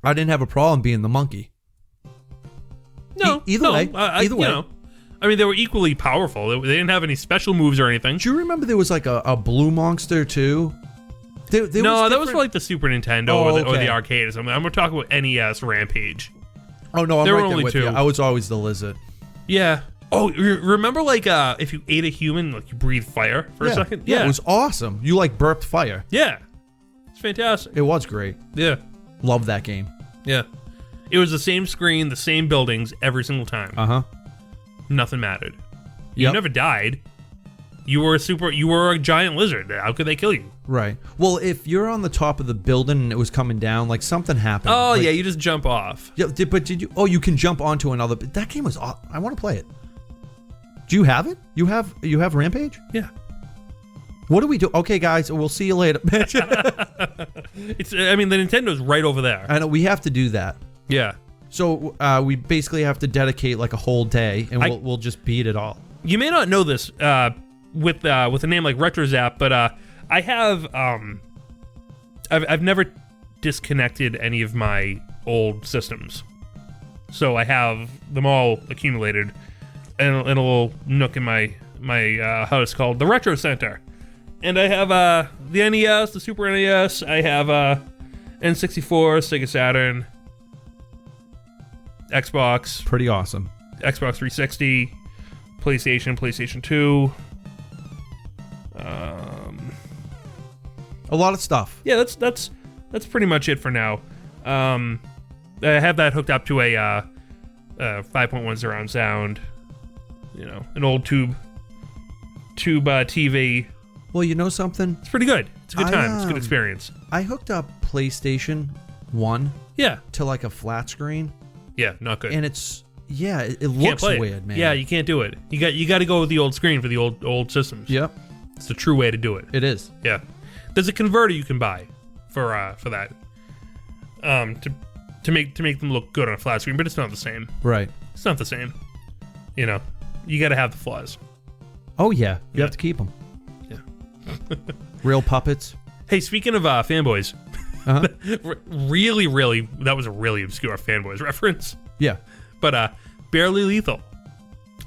Speaker 6: I didn't have a problem being the monkey.
Speaker 2: No.
Speaker 6: Either way.
Speaker 2: Either way. I mean, they were equally powerful. They didn't have any special moves or anything.
Speaker 6: Do you remember there was like a blue monster too?
Speaker 2: That was for like the Super Nintendo or the arcade or something. I'm going to talk about NES Rampage.
Speaker 6: Oh, no, I'm
Speaker 2: there
Speaker 6: right
Speaker 2: were
Speaker 6: there
Speaker 2: only
Speaker 6: with
Speaker 2: 2.
Speaker 6: you. I was always the lizard.
Speaker 2: Yeah. Oh, remember like if you ate a human, like you breathe fire for a second?
Speaker 6: Yeah, it was awesome. You like burped fire.
Speaker 2: Yeah. It's fantastic.
Speaker 6: It was great.
Speaker 2: Yeah.
Speaker 6: Love that game.
Speaker 2: Yeah. It was the same screen, the same buildings every single time.
Speaker 6: Uh-huh.
Speaker 2: Nothing mattered. You
Speaker 6: Yep.
Speaker 2: never died. You were a giant lizard. How could they kill you?
Speaker 6: Right. Well, if you're on the top of the building and it was coming down, like something happened.
Speaker 2: Oh,
Speaker 6: like,
Speaker 2: yeah, you just jump off.
Speaker 6: Yeah, but did you? Oh, you can jump onto another. That game was. I want to play it. Do you have it? You have Rampage?
Speaker 2: Yeah.
Speaker 6: What do we do? Okay, guys, we'll see you later.
Speaker 2: The Nintendo's right over there.
Speaker 6: I know we have to do that.
Speaker 2: Yeah.
Speaker 6: So we basically have to dedicate like a whole day, and we'll just beat it all.
Speaker 2: You may not know this with a name like RetroZap, but I have I've never disconnected any of my old systems, so I have them all accumulated in a little nook in my house called the Retro Center, and I have the NES, the Super NES, I have N64, Sega Saturn, Xbox,
Speaker 6: Pretty awesome.
Speaker 2: Xbox 360, PlayStation 2.
Speaker 6: A lot of stuff.
Speaker 2: Yeah, that's pretty much it for now. I have that hooked up to a 5.1 surround sound. You know, an old tube TV.
Speaker 6: Well, you know something?
Speaker 2: It's pretty good. It's a good time. It's a good experience.
Speaker 6: I hooked up PlayStation 1
Speaker 2: Yeah.
Speaker 6: to like a flat screen,
Speaker 2: Yeah, not good.
Speaker 6: and it
Speaker 2: Can't
Speaker 6: looks
Speaker 2: play it.
Speaker 6: weird, man.
Speaker 2: Yeah, you can't do it. You got to go with the old screen for the old systems.
Speaker 6: Yep,
Speaker 2: It's the true way to do it.
Speaker 6: it is.
Speaker 2: Yeah. There's a converter you can buy for that. To make them look good on a flat screen, but it's not the same.
Speaker 6: Right.
Speaker 2: It's not the same. You know, you got to have the flaws.
Speaker 6: Oh yeah, you
Speaker 2: Yeah.
Speaker 6: have to keep them.
Speaker 2: Yeah.
Speaker 6: Real puppets.
Speaker 2: Hey, speaking of fanboys,
Speaker 6: Uh-huh.
Speaker 2: really, that was a really obscure fanboys reference.
Speaker 6: Yeah.
Speaker 2: But Barely Lethal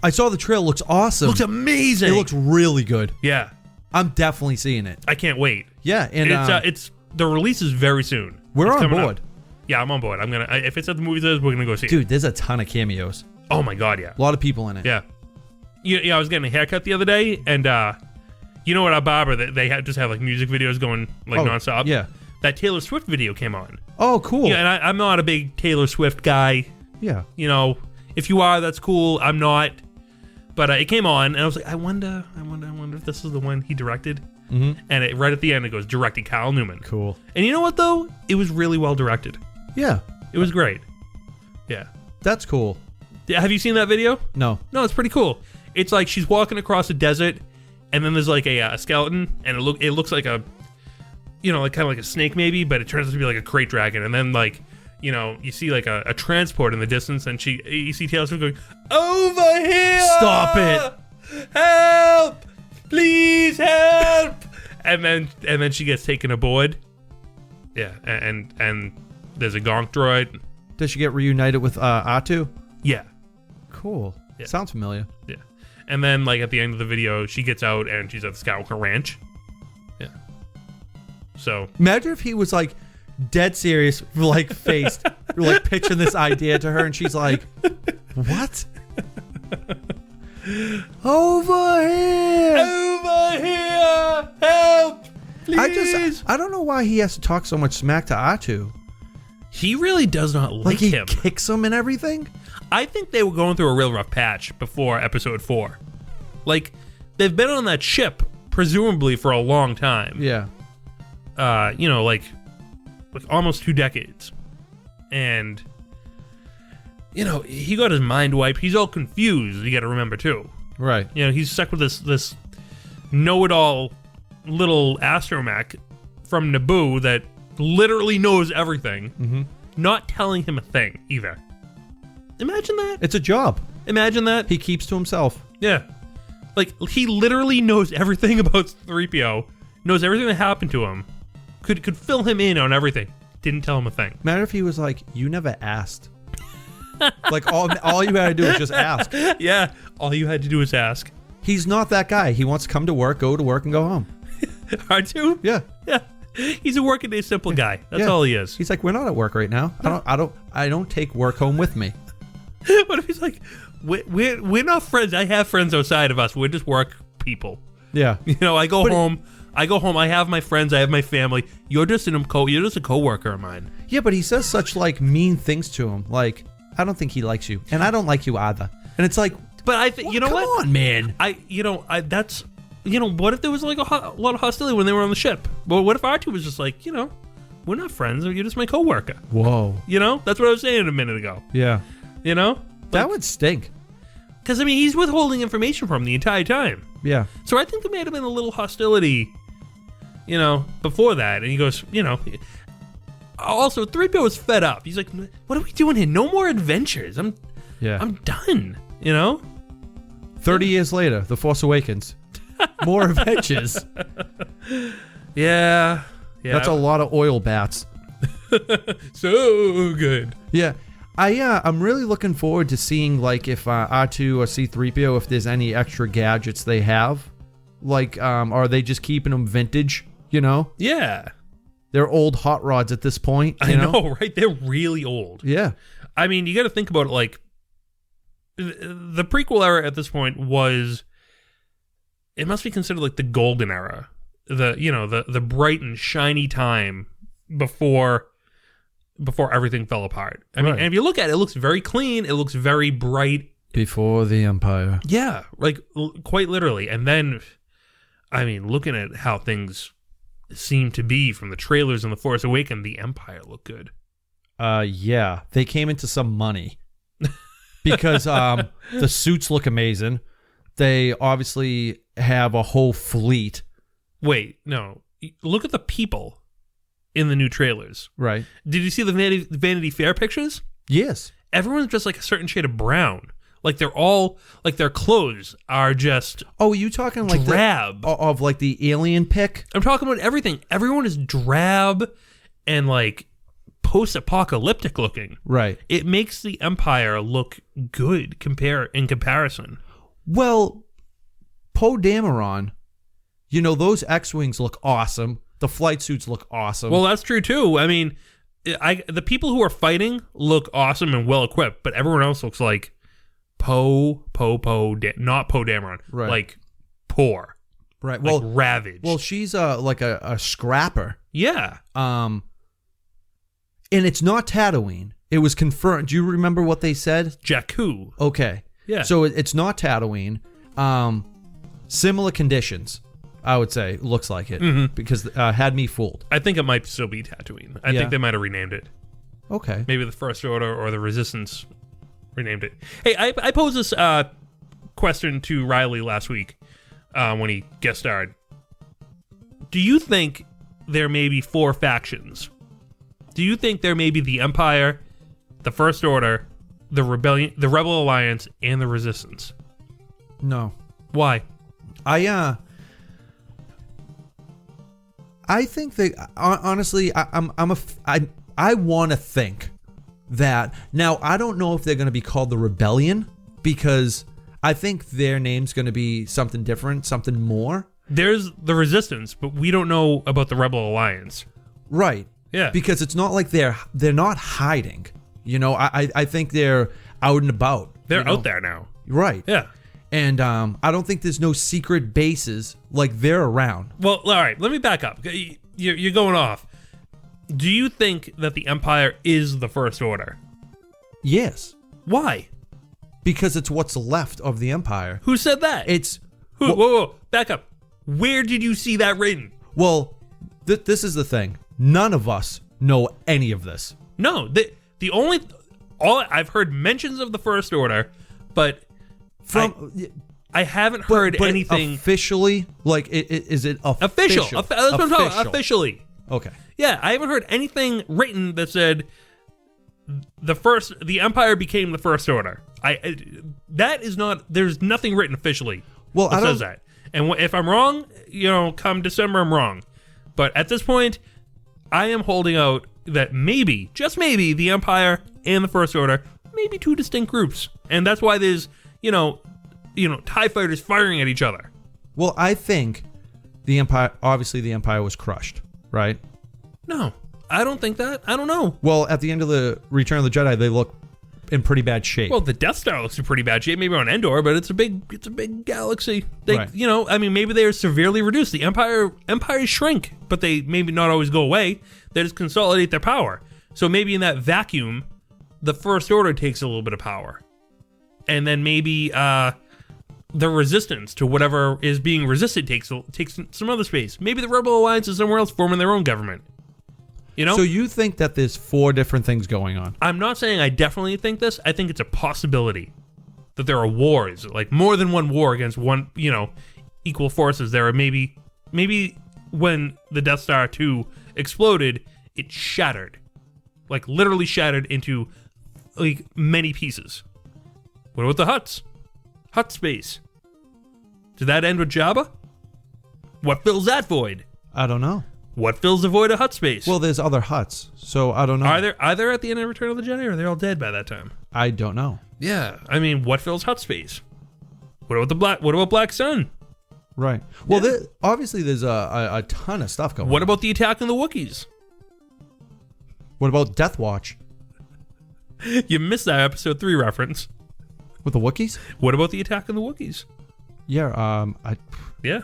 Speaker 6: I saw the trail. Looks awesome.
Speaker 2: looks amazing.
Speaker 6: It looks really good.
Speaker 2: Yeah,
Speaker 6: I'm definitely seeing it.
Speaker 2: I can't wait.
Speaker 6: Yeah, and
Speaker 2: It's the release is very soon.
Speaker 6: we're
Speaker 2: It's
Speaker 6: on
Speaker 2: coming
Speaker 6: board.
Speaker 2: up. Yeah, I'm on board. I'm gonna if it's at the movie theaters, we're gonna go see it.
Speaker 6: Dude, there's a ton of cameos.
Speaker 2: Oh my god, yeah,
Speaker 6: A lot of people in it.
Speaker 2: yeah. Yeah, I was getting a haircut the other day, and you know what, our barber, they just have like music videos going like
Speaker 6: Oh,
Speaker 2: nonstop.
Speaker 6: yeah.
Speaker 2: That Taylor Swift video came on.
Speaker 6: Oh, cool.
Speaker 2: Yeah, and I'm not a big Taylor Swift guy.
Speaker 6: Yeah.
Speaker 2: You know, if you are, that's cool. I'm not. But it came on, and I was like, I wonder if this is the one he directed.
Speaker 6: Mm-hmm.
Speaker 2: And right at the end, it goes, directed Kyle Newman.
Speaker 6: Cool.
Speaker 2: And you know what, though? It was really well directed.
Speaker 6: Yeah.
Speaker 2: It was great. Yeah.
Speaker 6: That's cool.
Speaker 2: Have you seen that video?
Speaker 6: No.
Speaker 2: No, it's pretty cool. It's like she's walking across a desert, and then there's like a skeleton, and it looks like a, you know, like kind of like a snake maybe, but it turns out to be like a crate dragon, and then like, you know, you see like a transport in the distance, and you see Taylor Swift going, over here!
Speaker 6: Stop it!
Speaker 2: Help! Please help! and then she gets taken aboard. Yeah, and there's a gonk droid.
Speaker 6: Does she get reunited with Atu?
Speaker 2: Yeah.
Speaker 6: Cool.
Speaker 2: Yeah.
Speaker 6: Sounds familiar.
Speaker 2: Yeah. And then, like, at the end of the video, she gets out and she's at the Skywalker Ranch. Yeah. So.
Speaker 6: Imagine if he was like dead serious, like faced, like pitching this idea to her, and she's like, "What? Over here!
Speaker 2: Over here! Help! Please!
Speaker 6: I don't know why he has to talk so much smack to Atu.
Speaker 2: He really does not like
Speaker 6: he
Speaker 2: him.
Speaker 6: kicks him and everything.
Speaker 2: I think they were going through a real rough patch before episode 4. Like, they've been on that ship, presumably, for a long time.
Speaker 6: Yeah.
Speaker 2: You know, like almost 2 decades. And, you know, he got his mind wiped. He's all confused, you gotta remember, too.
Speaker 6: Right.
Speaker 2: You know, he's stuck with this know-it-all little astromech from Naboo that literally knows everything, not telling him a thing, either. Imagine that.
Speaker 6: It's a job.
Speaker 2: Imagine that.
Speaker 6: He keeps to himself.
Speaker 2: Yeah. Like, he literally knows everything about 3PO, knows everything that happened to him, could fill him in on everything, didn't tell him a thing.
Speaker 6: Imagine if he was like, "You never asked." Like all you had to do was just ask.
Speaker 2: Yeah, all you had to do was ask.
Speaker 6: He's not that guy. He wants to come to work, go and go home.
Speaker 2: R2?
Speaker 6: Yeah.
Speaker 2: Yeah. He's a working day simple guy. That's
Speaker 6: Yeah.
Speaker 2: all he is.
Speaker 6: He's like, "We're not at work right now. I don't take work home with me."
Speaker 2: What if he's like, we're not friends. I have friends outside of us. We're just work people.
Speaker 6: Yeah.
Speaker 2: You know, I go home. I have my friends. I have my family. You're just a coworker of mine.
Speaker 6: Yeah, but he says such like mean things to him. Like, "I don't think he likes you, and I don't like you either." And it's like,
Speaker 2: But I think you know what?
Speaker 6: Come on, man.
Speaker 2: That's what if there was like a lot of hostility when they were on the ship? Well, what if R2 was just like, we're not friends, you're just my coworker.
Speaker 6: Whoa.
Speaker 2: That's what I was saying a minute ago.
Speaker 6: Yeah. That would stink.
Speaker 2: Because he's withholding information from him the entire time.
Speaker 6: Yeah.
Speaker 2: So I think there may have been a little hostility, before that. And he goes, Also, 3PO was fed up. He's like, "What are we doing here? No more adventures. I'm done."
Speaker 6: 30 years later, The Force Awakens. More adventures.
Speaker 2: Yeah.
Speaker 6: That's a lot of oil bats.
Speaker 2: So good.
Speaker 6: Yeah. I'm really looking forward to seeing like if R2 or C-3PO, if there's any extra gadgets they have. Like, are they just keeping them vintage?
Speaker 2: Yeah.
Speaker 6: They're old hot rods at this point.
Speaker 2: I know, right? They're really old.
Speaker 6: Yeah.
Speaker 2: You got to think about it like the prequel era at this point it must be considered like the golden era. The bright and shiny time before everything fell apart. And if you look at it, it looks very clean. It looks very bright.
Speaker 6: Before the Empire.
Speaker 2: Yeah, like quite literally. And then, looking at how things seem to be from the trailers in The Force Awakens, the Empire looked good.
Speaker 6: Yeah, they came into some money because the suits look amazing. They obviously have a whole fleet.
Speaker 2: Wait, no. Look at the people in the new trailers.
Speaker 6: Right.
Speaker 2: Did you see the Vanity Fair pictures?
Speaker 6: Yes.
Speaker 2: Everyone's just like a certain shade of brown. Like they're all like their clothes are just.
Speaker 6: Oh, are you talking like
Speaker 2: drab
Speaker 6: of like the alien pick?
Speaker 2: I'm talking about everything. Everyone is drab and like post-apocalyptic looking.
Speaker 6: Right.
Speaker 2: It makes the Empire look good in comparison.
Speaker 6: Well, Poe Dameron, those X-Wings look awesome. The flight suits look awesome.
Speaker 2: Well, that's true too. The people who are fighting look awesome and well equipped, but everyone else looks like not Poe Dameron. Right. Like poor.
Speaker 6: Right.
Speaker 2: Like ravaged.
Speaker 6: Well, she's like a scrapper.
Speaker 2: Yeah.
Speaker 6: And it's not Tatooine. It was confirmed. Do you remember what they said?
Speaker 2: Jakku.
Speaker 6: Okay.
Speaker 2: Yeah.
Speaker 6: So it's not Tatooine. Similar conditions, I would say. Looks like it because had me fooled.
Speaker 2: I think it might still be Tatooine. I think they might have renamed it.
Speaker 6: Okay.
Speaker 2: Maybe the First Order or the Resistance renamed it. Hey, I posed this question to Riley last week when he guest starred. Do you think there may be 4 factions? Do you think there may be the Empire, the First Order, the Rebellion, the Rebel Alliance, and the Resistance?
Speaker 6: No.
Speaker 2: Why?
Speaker 6: I think that honestly, I want to think that now. I don't know if they're going to be called the Rebellion because I think their name's going to be something different, something more.
Speaker 2: There's the Resistance, but we don't know about the Rebel Alliance.
Speaker 6: Right.
Speaker 2: Yeah.
Speaker 6: Because it's not like they're not hiding. I think they're out and about.
Speaker 2: They're out there now.
Speaker 6: Right.
Speaker 2: Yeah.
Speaker 6: And I don't think there's no secret bases like they're around.
Speaker 2: Well, all right. Let me back up. You're going off. Do you think that the Empire is the First Order?
Speaker 6: Yes.
Speaker 2: Why?
Speaker 6: Because it's what's left of the Empire.
Speaker 2: Who said that?
Speaker 6: It's...
Speaker 2: Whoa. Back up. Where did you see that written?
Speaker 6: Well, this is the thing. None of us know any of this.
Speaker 2: No. The only... I've heard mentions of the First Order, but... I haven't heard anything
Speaker 6: officially. Like, is it official?
Speaker 2: That's what I'm talking about. Officially.
Speaker 6: Okay.
Speaker 2: Yeah, I haven't heard anything written that said the Empire became the First Order. That is not. There's nothing written officially.
Speaker 6: Well,
Speaker 2: that says that. And if I'm wrong, come December, I'm wrong. But at this point, I am holding out that maybe, just maybe, the Empire and the First Order may be 2 distinct groups, and that's why there's. TIE fighters firing at each other.
Speaker 6: Well, I think the Empire was crushed, right?
Speaker 2: No, I don't think that. I don't know.
Speaker 6: Well, at the end of the Return of the Jedi, they look in pretty bad shape.
Speaker 2: Well, the Death Star looks in pretty bad shape, maybe on Endor, but it's a big galaxy.
Speaker 6: Right.
Speaker 2: Maybe they are severely reduced. The empires shrink, but they maybe not always go away. They just consolidate their power. So maybe in that vacuum, the First Order takes a little bit of power. and then maybe the resistance to whatever is being resisted takes some other space. Maybe the Rebel Alliance is somewhere else forming their own government. You know?
Speaker 6: So you think that there's 4 different things going on?
Speaker 2: I'm not saying I definitely think this. I think it's a possibility that there are wars, like more than one war against one, equal forces. There are maybe when the Death Star 2 exploded, it shattered. Like literally shattered into like many pieces. What about the Hutts? Hut space. Did that end with Jabba? What fills that void?
Speaker 6: I don't know.
Speaker 2: What fills the void of Hut space?
Speaker 6: Well, there's other Hutts, so I don't know.
Speaker 2: Are there at the end of Return of the Jedi, or are they all dead by that time?
Speaker 6: I don't know.
Speaker 2: Yeah, I mean, what fills Hut space? What about Black Sun?
Speaker 6: Right. Well, obviously there's a ton of stuff going on.
Speaker 2: What about the attack on the Wookiees?
Speaker 6: What about Death Watch?
Speaker 2: You missed that episode 3 reference.
Speaker 6: With the Wookiees?
Speaker 2: What about the attack on the Wookiees?
Speaker 6: Yeah,
Speaker 2: Yeah.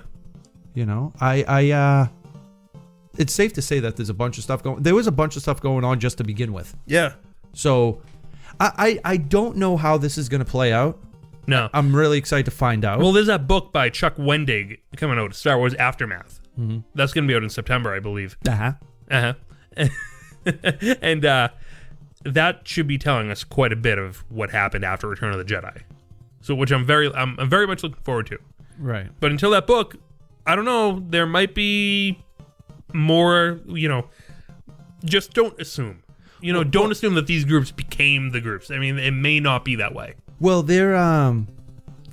Speaker 6: It's safe to say that there's a bunch of stuff going. There was a bunch of stuff going on just to begin with.
Speaker 2: Yeah.
Speaker 6: So, I don't know how this is going to play out.
Speaker 2: No.
Speaker 6: I'm really excited to find out.
Speaker 2: Well, there's that book by Chuck Wendig coming out, Star Wars Aftermath. Mm-hmm. That's going to be out in September, I believe.
Speaker 6: Uh-huh.
Speaker 2: And that should be telling us quite a bit of what happened after Return of the Jedi. So, which I'm very much looking forward to.
Speaker 6: Right.
Speaker 2: But until that book, I don't know. There might be more. Just don't assume. Don't assume that these groups became the groups. I mean, it may not be that way.
Speaker 6: Well, there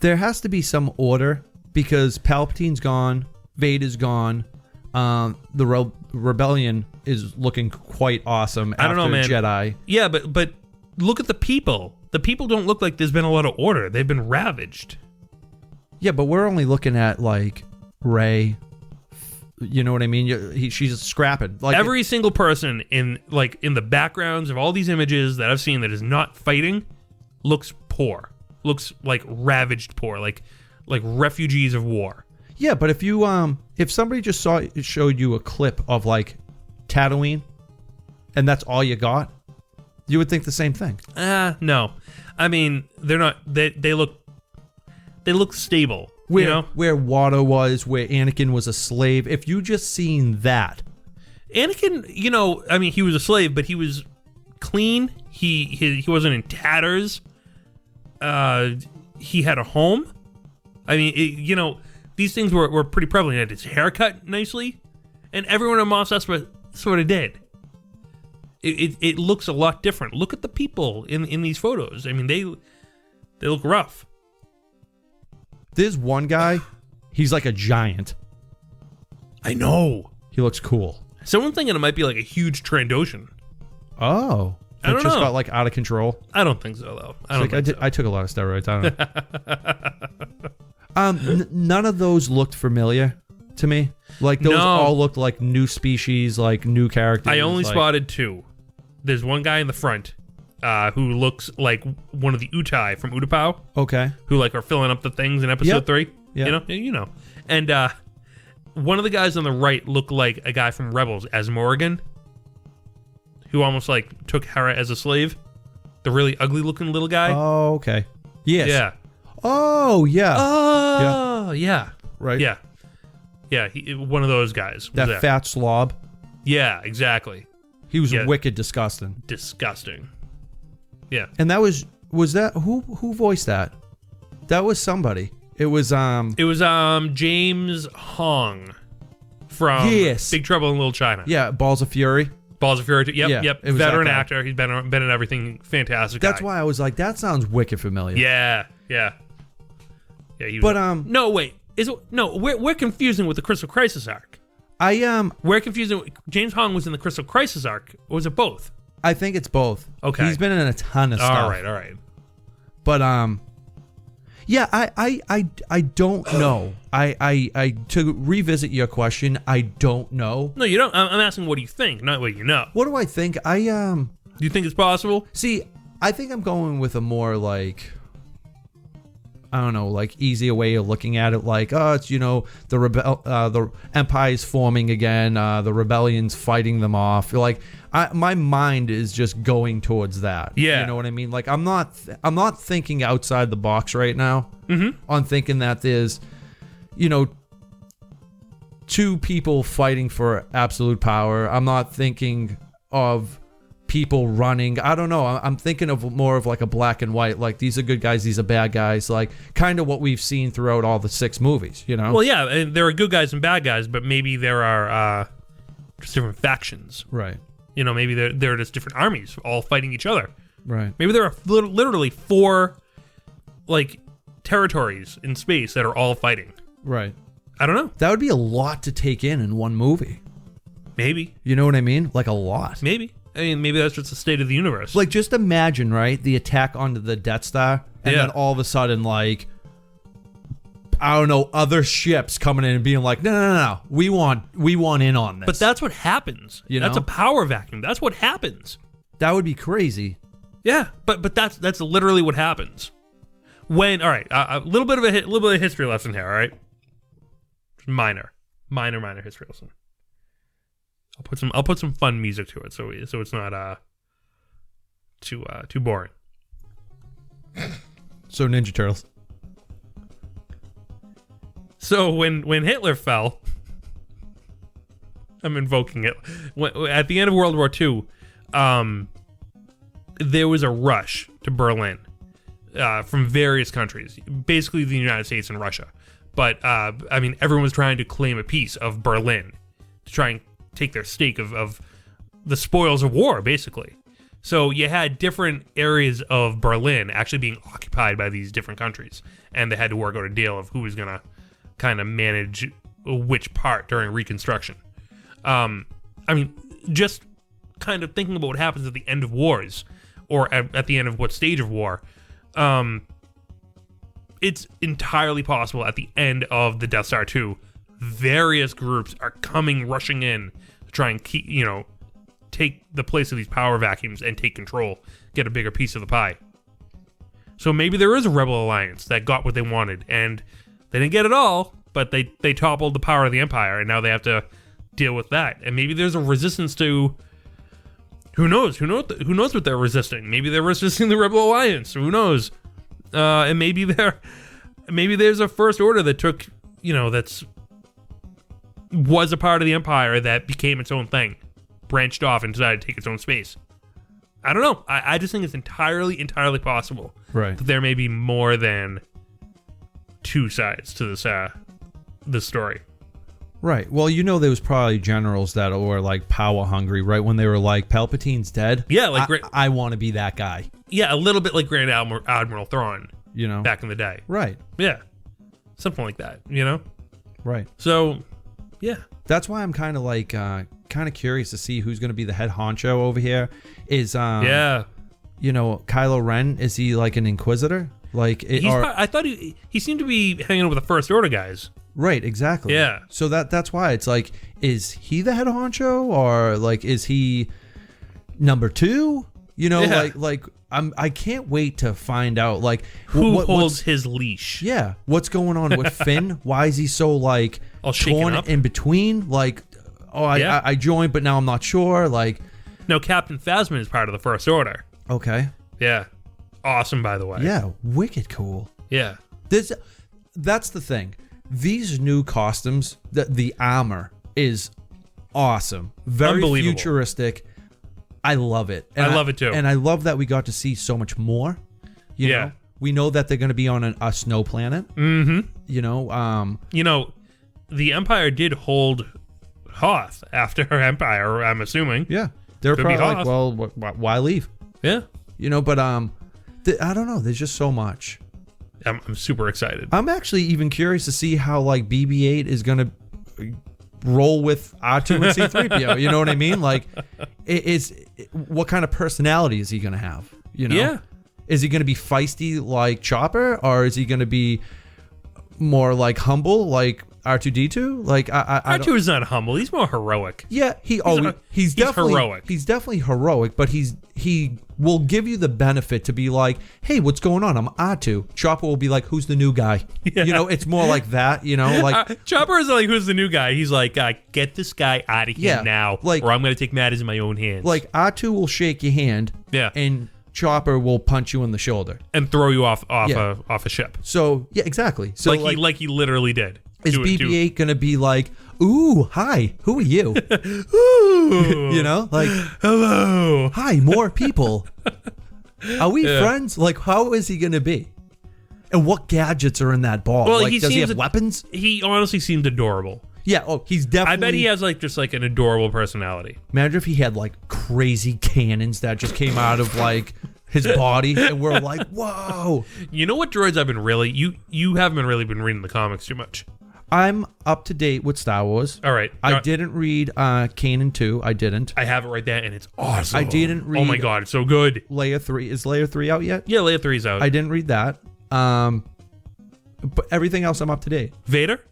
Speaker 6: has to be some order because Palpatine's gone, Vader's gone, the rebellion is looking quite awesome after
Speaker 2: I don't know, man.
Speaker 6: Jedi.
Speaker 2: Yeah, but look at the people. The people don't look like there's been a lot of order. They've been ravaged.
Speaker 6: Yeah, but we're only looking at like Rey. You know what I mean? She's scrapping. Like
Speaker 2: every single person in the backgrounds of all these images that I've seen that is not fighting looks poor. Looks like ravaged poor, like refugees of war.
Speaker 6: Yeah, but if somebody just showed you a clip of like Tatooine, and that's all you got, you would think the same thing.
Speaker 2: No, I mean they're not. They look stable.
Speaker 6: Where Watto was, where Anakin was a slave. If you just seen that,
Speaker 2: Anakin, I mean he was a slave, but he was clean. He wasn't in tatters. He had a home. I mean, these things were pretty prevalent. He had his hair cut nicely, and everyone in Mos Espa sort of did. It looks a lot different. Look at the people in these photos. I mean, they look rough.
Speaker 6: There's one guy, he's like a giant.
Speaker 2: I know.
Speaker 6: He looks cool.
Speaker 2: Someone's thinking it might be like a huge Trandoshan.
Speaker 6: Oh.
Speaker 2: I don't
Speaker 6: just
Speaker 2: know.
Speaker 6: got like out of control.
Speaker 2: I don't think so, though.
Speaker 6: I took a lot of steroids. I don't know. None of those looked familiar to me. Like those all looked like new species, like new characters.
Speaker 2: I only spotted 2. There's one guy in the front who looks like one of the Utai from Utapau.
Speaker 6: Okay.
Speaker 2: Who are filling up the things in episode 3.
Speaker 6: Yeah.
Speaker 2: You know. And one of the guys on the right looked like a guy from Rebels as Morrigan, who almost took Hera as a slave. The really ugly looking little guy.
Speaker 6: Oh, okay. Yes.
Speaker 2: Yeah.
Speaker 6: Oh, yeah.
Speaker 2: Oh, yeah.
Speaker 6: Right.
Speaker 2: Yeah. Yeah, one of those guys.
Speaker 6: That fat slob.
Speaker 2: Yeah, exactly.
Speaker 6: He was wicked disgusting.
Speaker 2: Disgusting. Yeah.
Speaker 6: And that was that who voiced that? That was somebody. It was James Hong from Big Trouble in Little China. Yeah, Balls of Fury.
Speaker 2: Balls of Fury. Yep. Veteran
Speaker 6: that
Speaker 2: actor. He's been in everything. Fantastic.
Speaker 6: That's
Speaker 2: guy.
Speaker 6: why I was like, that sounds wicked familiar.
Speaker 2: Yeah. No, wait. We're confusing with the Crystal Crisis arc.
Speaker 6: We're
Speaker 2: confusing. James Hong was in the Crystal Crisis arc, or was it both?
Speaker 6: I think it's both.
Speaker 2: Okay.
Speaker 6: He's been in a ton of stuff.
Speaker 2: All right.
Speaker 6: But yeah, I don't know. I to revisit your question, I don't know.
Speaker 2: No, you don't. I'm asking what do you think, not what you know.
Speaker 6: What do I think? Do
Speaker 2: you think it's possible?
Speaker 6: See, I think I'm going with a more I don't know, like easier way of looking at it, like, oh, it's, the Empire's forming again, the rebellion's fighting them off. Like, my mind is just going towards that.
Speaker 2: Yeah.
Speaker 6: You know what I mean? Like, I'm not thinking outside the box right now. On thinking that there's, two people fighting for absolute power. I'm not thinking of people running. I don't know. I'm thinking of more of like a black and white. Like, these are good guys, these are bad guys. Like, kind of what we've seen throughout all the 6 movies,
Speaker 2: Well, yeah, and there are good guys and bad guys, but maybe there are just different factions.
Speaker 6: Right.
Speaker 2: Maybe there are just different armies all fighting each other.
Speaker 6: Right.
Speaker 2: Maybe there are literally 4, like, territories in space that are all fighting.
Speaker 6: Right.
Speaker 2: I don't know.
Speaker 6: That would be a lot to take in one movie.
Speaker 2: Maybe.
Speaker 6: You know what I mean? Like, a lot.
Speaker 2: Maybe. I mean, maybe that's just the state of the universe.
Speaker 6: Like, just imagine, right, the attack onto the Death Star, and then all of a sudden, like, I don't know, other ships coming in and being like, no, we want in on this.
Speaker 2: But that's what happens. That's a power vacuum. That's what happens.
Speaker 6: That would be crazy.
Speaker 2: Yeah, but that's literally what happens. When, all right, a little bit of history lesson here, all right? Minor history lesson. I'll put some fun music to it, so it's not too boring.
Speaker 6: So Ninja Turtles.
Speaker 2: So when Hitler fell, I'm invoking it. At the end of World War II, there was a rush to Berlin from various countries, basically the United States and Russia. But I mean, everyone was trying to claim a piece of Berlin to try and take their stake of the spoils of war, basically. So you had different areas of Berlin actually being occupied by these different countries, and they had to work out a deal of who was going to kind of manage which part during Reconstruction. I mean, just kind of thinking about what happens at the end of wars, or at the end of what stage of war, it's entirely possible at the end of the Death Star 2, various groups are rushing in to try and keep, take the place of these power vacuums and take control, get a bigger piece of the pie. So maybe there is a rebel alliance that got what they wanted, and they didn't get it all, but they toppled the power of the Empire, and now they have to deal with that. And maybe there's a resistance to, who knows what they're resisting. Maybe they're resisting the Rebel Alliance. Who knows? And maybe there's a First Order that took, was a part of the Empire that became its own thing, branched off and decided to take its own space. I don't know. I just think it's entirely possible,
Speaker 6: right,
Speaker 2: that there may be more than 2 sides to this story.
Speaker 6: Right. Well, there was probably generals that were like power hungry, right? When they were like, Palpatine's dead.
Speaker 2: Yeah, like
Speaker 6: I want to be that guy.
Speaker 2: Yeah, a little bit like Grand Admiral Thrawn, back in the day.
Speaker 6: Right.
Speaker 2: Yeah, something like that.
Speaker 6: Right.
Speaker 2: So, yeah,
Speaker 6: that's why I'm kind of curious to see who's going to be the head honcho over here. Is Kylo Ren? Is he like an Inquisitor? Like,
Speaker 2: I thought he seemed to be hanging out with the First Order guys.
Speaker 6: Right, exactly.
Speaker 2: Yeah.
Speaker 6: So that's why it's like, is he the head honcho, or like, is he number 2? Like I can't wait to find out like
Speaker 2: who holds his leash.
Speaker 6: Yeah, what's going on with Finn? Why is he so like
Speaker 2: all
Speaker 6: torn
Speaker 2: up
Speaker 6: in between? Like, I joined, but now I'm not sure. Like,
Speaker 2: no, Captain Phasma is part of the First Order.
Speaker 6: Okay.
Speaker 2: Yeah. Awesome, by the way.
Speaker 6: Yeah, wicked cool.
Speaker 2: Yeah.
Speaker 6: That's the thing. These new costumes, the armor is awesome. Very futuristic. I love it. And
Speaker 2: I love it too.
Speaker 6: And I love that we got to see so much more. You know? We know that they're going to be on a snow planet.
Speaker 2: Mm-hmm.
Speaker 6: The
Speaker 2: Empire did hold Hoth after Empire, I'm assuming.
Speaker 6: Yeah. They're probably like, well, why leave?
Speaker 2: Yeah.
Speaker 6: But I don't know. There's just so much.
Speaker 2: I'm super excited.
Speaker 6: I'm actually even curious to see how like BB-8 is going to roll with R2 and C-3PO. You know what I mean? Like, what kind of personality is he going to have?
Speaker 2: Yeah.
Speaker 6: Is he going to be feisty like Chopper, or is he going to be more like humble like R2D2? Like I
Speaker 2: R2 is not humble. He's more heroic.
Speaker 6: Yeah, he's definitely
Speaker 2: heroic.
Speaker 6: He's definitely heroic, but he will give you the benefit to be like, hey, what's going on? I'm R2. Chopper will be like, who's the new guy?
Speaker 2: Yeah.
Speaker 6: You know, it's more like that. You know, like
Speaker 2: Chopper is like, who's the new guy? He's like, get this guy out of here now,
Speaker 6: like,
Speaker 2: or I'm going to take matters in my own hands.
Speaker 6: Like R2 will shake your hand, and Chopper will punch you in the shoulder
Speaker 2: and throw you off a ship.
Speaker 6: So yeah, exactly. So
Speaker 2: like he literally did.
Speaker 6: Is BB-8 gonna be like, ooh, hi, who are you? Ooh. You know, like,
Speaker 2: hello,
Speaker 6: hi, more people. Are we friends? Like, how is he gonna be? And what gadgets are in that ball?
Speaker 2: Well,
Speaker 6: like, does he have weapons?
Speaker 2: He honestly seemed adorable.
Speaker 6: Yeah. Oh, he's definitely.
Speaker 2: I bet he has like just like an adorable personality.
Speaker 6: Imagine if he had like crazy cannons that just came out of like his body, and we're like, whoa.
Speaker 2: You know what droids I've been really you haven't really been reading the comics too much.
Speaker 6: I'm up to date with Star Wars.
Speaker 2: All right.
Speaker 6: I didn't read Kanan 2. I didn't.
Speaker 2: I have it right there, and it's awesome.
Speaker 6: I didn't read.
Speaker 2: Oh my god, it's so good.
Speaker 6: Leia 3. Is Leia 3 out yet?
Speaker 2: Yeah, Leia 3's out.
Speaker 6: I didn't read that. But everything else I'm up to date.
Speaker 2: Vader?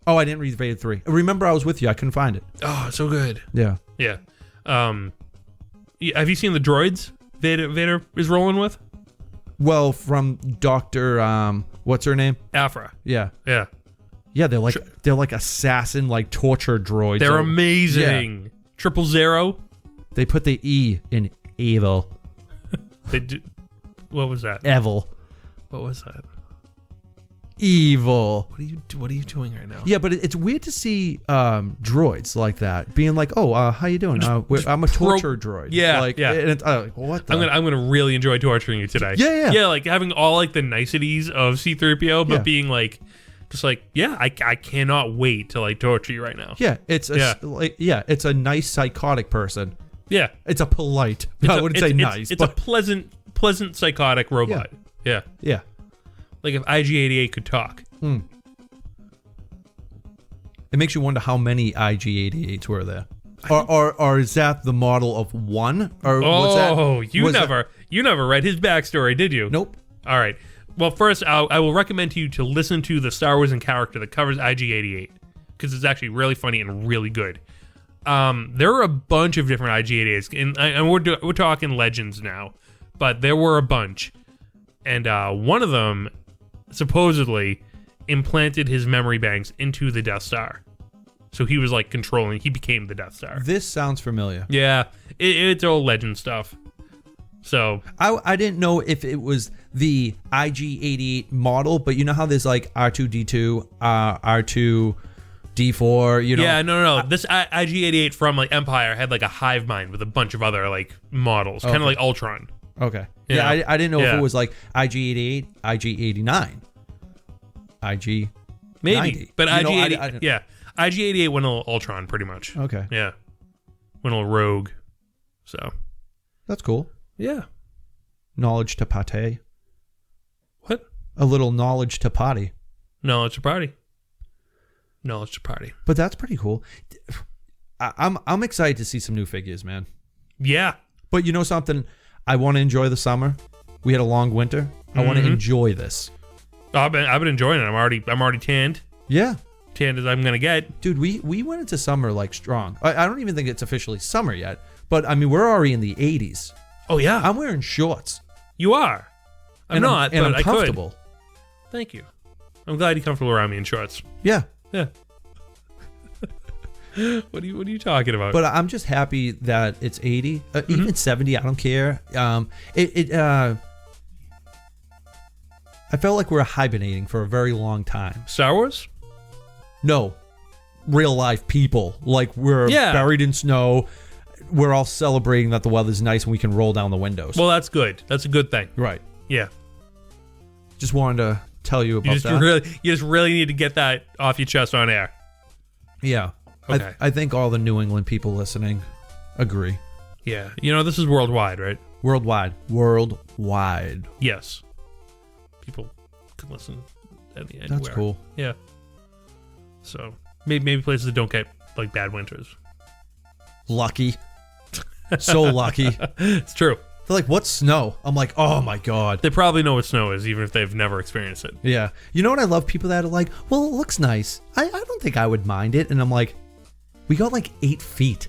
Speaker 6: Oh, I didn't read Vader 3. Remember, I was with you. I couldn't find it.
Speaker 2: Oh, it's so good.
Speaker 6: Yeah.
Speaker 2: Yeah. Have you seen the droids Vader is rolling with?
Speaker 6: Well, from Dr. What's her name?
Speaker 2: Afra.
Speaker 6: Yeah.
Speaker 2: Yeah.
Speaker 6: Yeah, they're like assassin, like torture droids.
Speaker 2: They're amazing. Yeah. 000.
Speaker 6: They put the E in evil.
Speaker 2: They do. What was that?
Speaker 6: Evil.
Speaker 2: What was that?
Speaker 6: Evil.
Speaker 2: What are you doing right now?
Speaker 6: Yeah, but it's weird to see droids like that being like, "Oh, how you doing? I'm a torture droid."
Speaker 2: Yeah,
Speaker 6: like,
Speaker 2: yeah.
Speaker 6: And it's, what? The?
Speaker 2: I'm gonna really enjoy torturing you today.
Speaker 6: Yeah.
Speaker 2: Like having all like the niceties of C-3PO, but being like, just like, I cannot wait to like torture you right now.
Speaker 6: Yeah, it's it's a nice psychotic person.
Speaker 2: Yeah,
Speaker 6: it's a polite. I wouldn't say nice.
Speaker 2: It's a pleasant psychotic robot. Yeah. Like if IG-88 could talk.
Speaker 6: It makes you wonder how many IG-88s were there. Or is that the model of one? Or
Speaker 2: you never read his backstory, did you?
Speaker 6: Nope.
Speaker 2: All right. Well, first, I will recommend to you to listen to the Star Wars in character that covers IG-88 because it's actually really funny and really good. There are a bunch of different IG-88s, and we're talking legends now, but there were a bunch, and one of them supposedly implanted his memory banks into the Death Star. So he was like he became the Death Star.
Speaker 6: This sounds familiar.
Speaker 2: Yeah, it's old legend stuff. So
Speaker 6: I didn't know if it was the IG-88 model, but you know how there's like R2D2, R2D4, you know?
Speaker 2: Yeah, no. This IG-88 from like Empire had like a hive mind with a bunch of other like models, kind of like Ultron.
Speaker 6: Okay.
Speaker 2: You
Speaker 6: yeah,
Speaker 2: know?
Speaker 6: I didn't know if it was like IG-88, IG-89, IG-90.
Speaker 2: Maybe, but IG-88, IG-88 went a little Ultron pretty much.
Speaker 6: Okay.
Speaker 2: Yeah. Went a little rogue. So.
Speaker 6: That's cool.
Speaker 2: Yeah.
Speaker 6: Knowledge to pate.
Speaker 2: What?
Speaker 6: A little knowledge to potty.
Speaker 2: Knowledge to party. Knowledge to party.
Speaker 6: But that's pretty cool. I'm excited to see some new figures, man.
Speaker 2: Yeah.
Speaker 6: But you know something? I want to enjoy the summer. We had a long winter. I want to enjoy this.
Speaker 2: I've been enjoying it. I'm already tanned.
Speaker 6: Yeah.
Speaker 2: Tanned as I'm gonna get.
Speaker 6: Dude, we went into summer like strong. I don't even think it's officially summer yet. But I mean, we're already in the 80s.
Speaker 2: Oh yeah.
Speaker 6: I'm wearing shorts.
Speaker 2: You are. I'm not, but
Speaker 6: I'm
Speaker 2: I
Speaker 6: comfortable.
Speaker 2: Could. Thank you. I'm glad you're comfortable around me in shorts.
Speaker 6: Yeah.
Speaker 2: Yeah. What are you talking about?
Speaker 6: But I'm just happy that it's 80, even 70. I don't care. I felt like we were hibernating for a very long time.
Speaker 2: Star Wars?
Speaker 6: No, real life people. Like we're buried in snow. We're all celebrating that the weather's nice and we can roll down the windows.
Speaker 2: Well, that's good. That's a good thing.
Speaker 6: Right.
Speaker 2: Yeah.
Speaker 6: Just wanted to tell you about
Speaker 2: that. You just really need to get that off your chest on air.
Speaker 6: Yeah.
Speaker 2: Okay.
Speaker 6: I think all the New England people listening agree.
Speaker 2: Yeah. You know, this is worldwide, right?
Speaker 6: Worldwide.
Speaker 2: Yes. People can listen anywhere.
Speaker 6: That's cool.
Speaker 2: Yeah. So maybe places that don't get like bad winters.
Speaker 6: Lucky. So lucky.
Speaker 2: It's true.
Speaker 6: They're like, what's snow? I'm like, oh my God.
Speaker 2: They probably know what snow is, even if they've never experienced it.
Speaker 6: Yeah. You know what I love? People that are like, well, it looks nice. I don't think I would mind it. And I'm like, we got like 8 feet.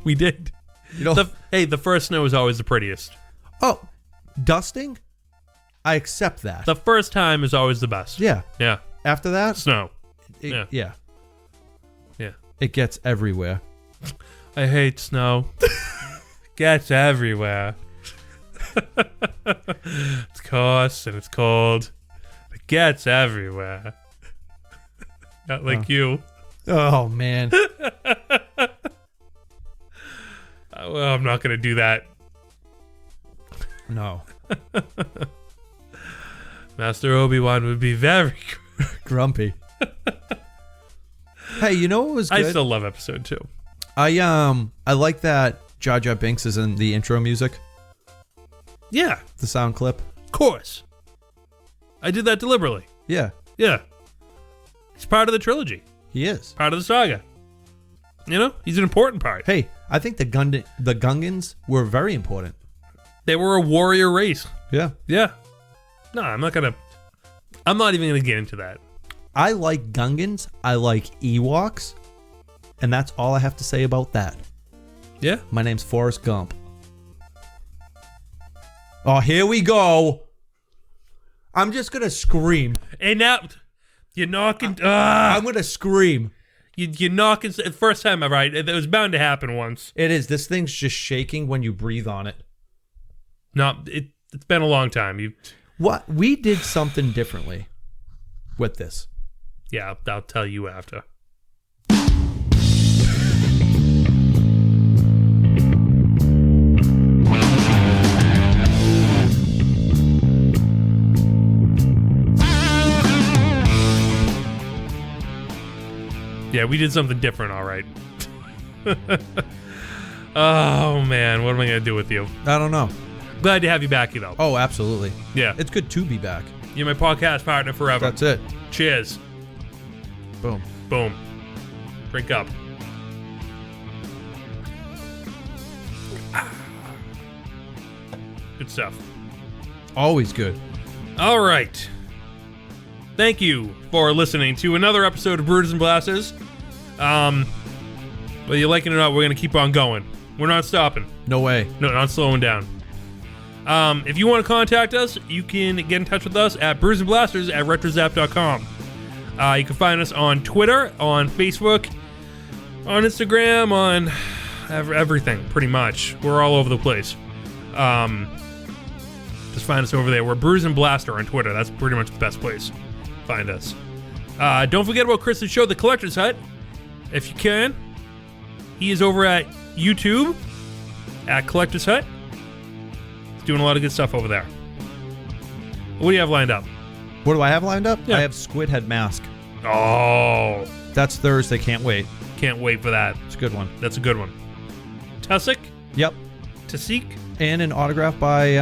Speaker 2: We did.
Speaker 6: You know,
Speaker 2: The first snow is always the prettiest.
Speaker 6: Oh, dusting? I accept that.
Speaker 2: The first time is always the best.
Speaker 6: Yeah.
Speaker 2: Yeah.
Speaker 6: After that?
Speaker 2: Snow.
Speaker 6: Yeah.
Speaker 2: Yeah.
Speaker 6: It gets everywhere.
Speaker 2: I hate snow. Gets everywhere. It's coarse and it's cold. It gets everywhere. Not like you.
Speaker 6: Oh, man.
Speaker 2: Well, I'm not going to do that.
Speaker 6: No.
Speaker 2: Master Obi-Wan would be very
Speaker 6: Grumpy. Hey, you know what was good?
Speaker 2: I still love episode 2.
Speaker 6: I like that Jar Jar Binks is in the intro music.
Speaker 2: Yeah.
Speaker 6: The sound clip.
Speaker 2: Of course. I did that deliberately.
Speaker 6: Yeah.
Speaker 2: Yeah. He's part of the trilogy.
Speaker 6: He is.
Speaker 2: Part of the saga. You know? He's an important part.
Speaker 6: Hey, I think the Gungans were very important.
Speaker 2: They were a warrior race.
Speaker 6: Yeah.
Speaker 2: Yeah. No, I'm not even going to get into that.
Speaker 6: I like Gungans. I like Ewoks. And that's all I have to say about that.
Speaker 2: Yeah.
Speaker 6: My name's Forrest Gump. Oh, here we go. I'm just going to scream.
Speaker 2: And now, you're knocking...
Speaker 6: I'm going to scream.
Speaker 2: You're knocking... First time ever, right? It was bound to happen once.
Speaker 6: It is. This thing's just shaking when you breathe on it.
Speaker 2: No, it's been a long time.
Speaker 6: What? We did something differently with this.
Speaker 2: Yeah, I'll tell you after. Yeah, we did something different, all right. Oh, man. What am I going to do with you?
Speaker 6: I don't know.
Speaker 2: Glad to have you back, though.
Speaker 6: Oh, absolutely.
Speaker 2: Yeah.
Speaker 6: It's good to be back.
Speaker 2: You're my podcast partner forever.
Speaker 6: That's it.
Speaker 2: Cheers.
Speaker 6: Boom.
Speaker 2: Boom. Drink up. Good stuff.
Speaker 6: Always good.
Speaker 2: All right. Thank you for listening to another episode of Brews and Blasters. Whether you like it or not, we're going to keep on going. We're not stopping.
Speaker 6: No way.
Speaker 2: No, not slowing down. If you want to contact us, you can get in touch with us at brewsandblasters@retrozap.com. You can find us on Twitter, on Facebook, on Instagram, on everything, pretty much. We're all over the place. Just find us over there. We're Brews and Blaster on Twitter. That's pretty much the best place. Find us. Don't forget about Chris's show, The Collector's Hut. If you can, he is over at YouTube at Collector's Hut. He's doing a lot of good stuff over there. What do you have lined up?
Speaker 6: What do I have lined up?
Speaker 2: Yeah.
Speaker 6: I have Squid Head Mask.
Speaker 2: Oh,
Speaker 6: That's Thursday. Can't wait.
Speaker 2: can't wait for that.
Speaker 6: It's a good one.
Speaker 2: That's a good one. Tusik?
Speaker 6: Yep.
Speaker 2: Tasik?
Speaker 6: And an autograph by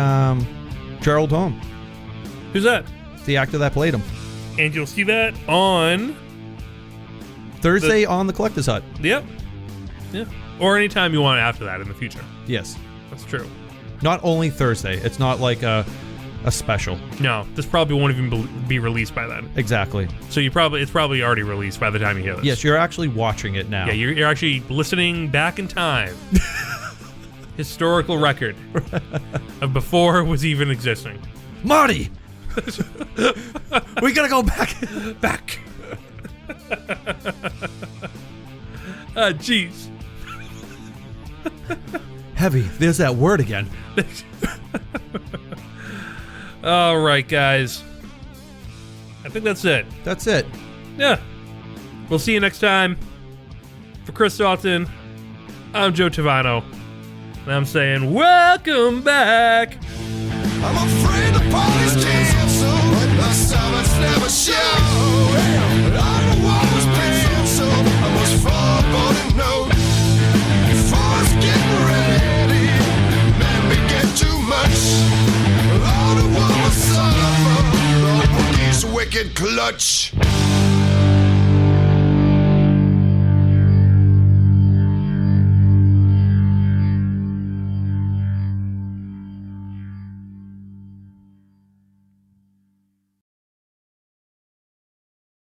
Speaker 6: Gerald Holm,
Speaker 2: Who's that?
Speaker 6: the actor that played him.
Speaker 2: And you'll see that on...
Speaker 6: Thursday on The Collector's Hut.
Speaker 2: Yep. Yeah. Or anytime you want after that in the future.
Speaker 6: Yes.
Speaker 2: That's true.
Speaker 6: Not only Thursday. It's not like a special.
Speaker 2: No, this probably won't even be released by then.
Speaker 6: Exactly.
Speaker 2: So it's probably already released by the time you hear this.
Speaker 6: Yes, you're actually watching it now.
Speaker 2: Yeah, you're actually listening back in time. Historical record of before it was even existing.
Speaker 6: Marty! We gotta go back.
Speaker 2: Back. Jeez.
Speaker 6: Heavy. There's that word again.
Speaker 2: All right, guys. I think that's it.
Speaker 6: That's it.
Speaker 2: Yeah. We'll see you next time. For Chris Dalton, I'm Joe Tavano. And I'm saying, welcome back.
Speaker 3: I'm afraid the party's canceled, the summits never show. I know what was penciled, I must foreboding note. Before it's getting ready, man, we get too much. I don't want to suffer, the wicked clutch.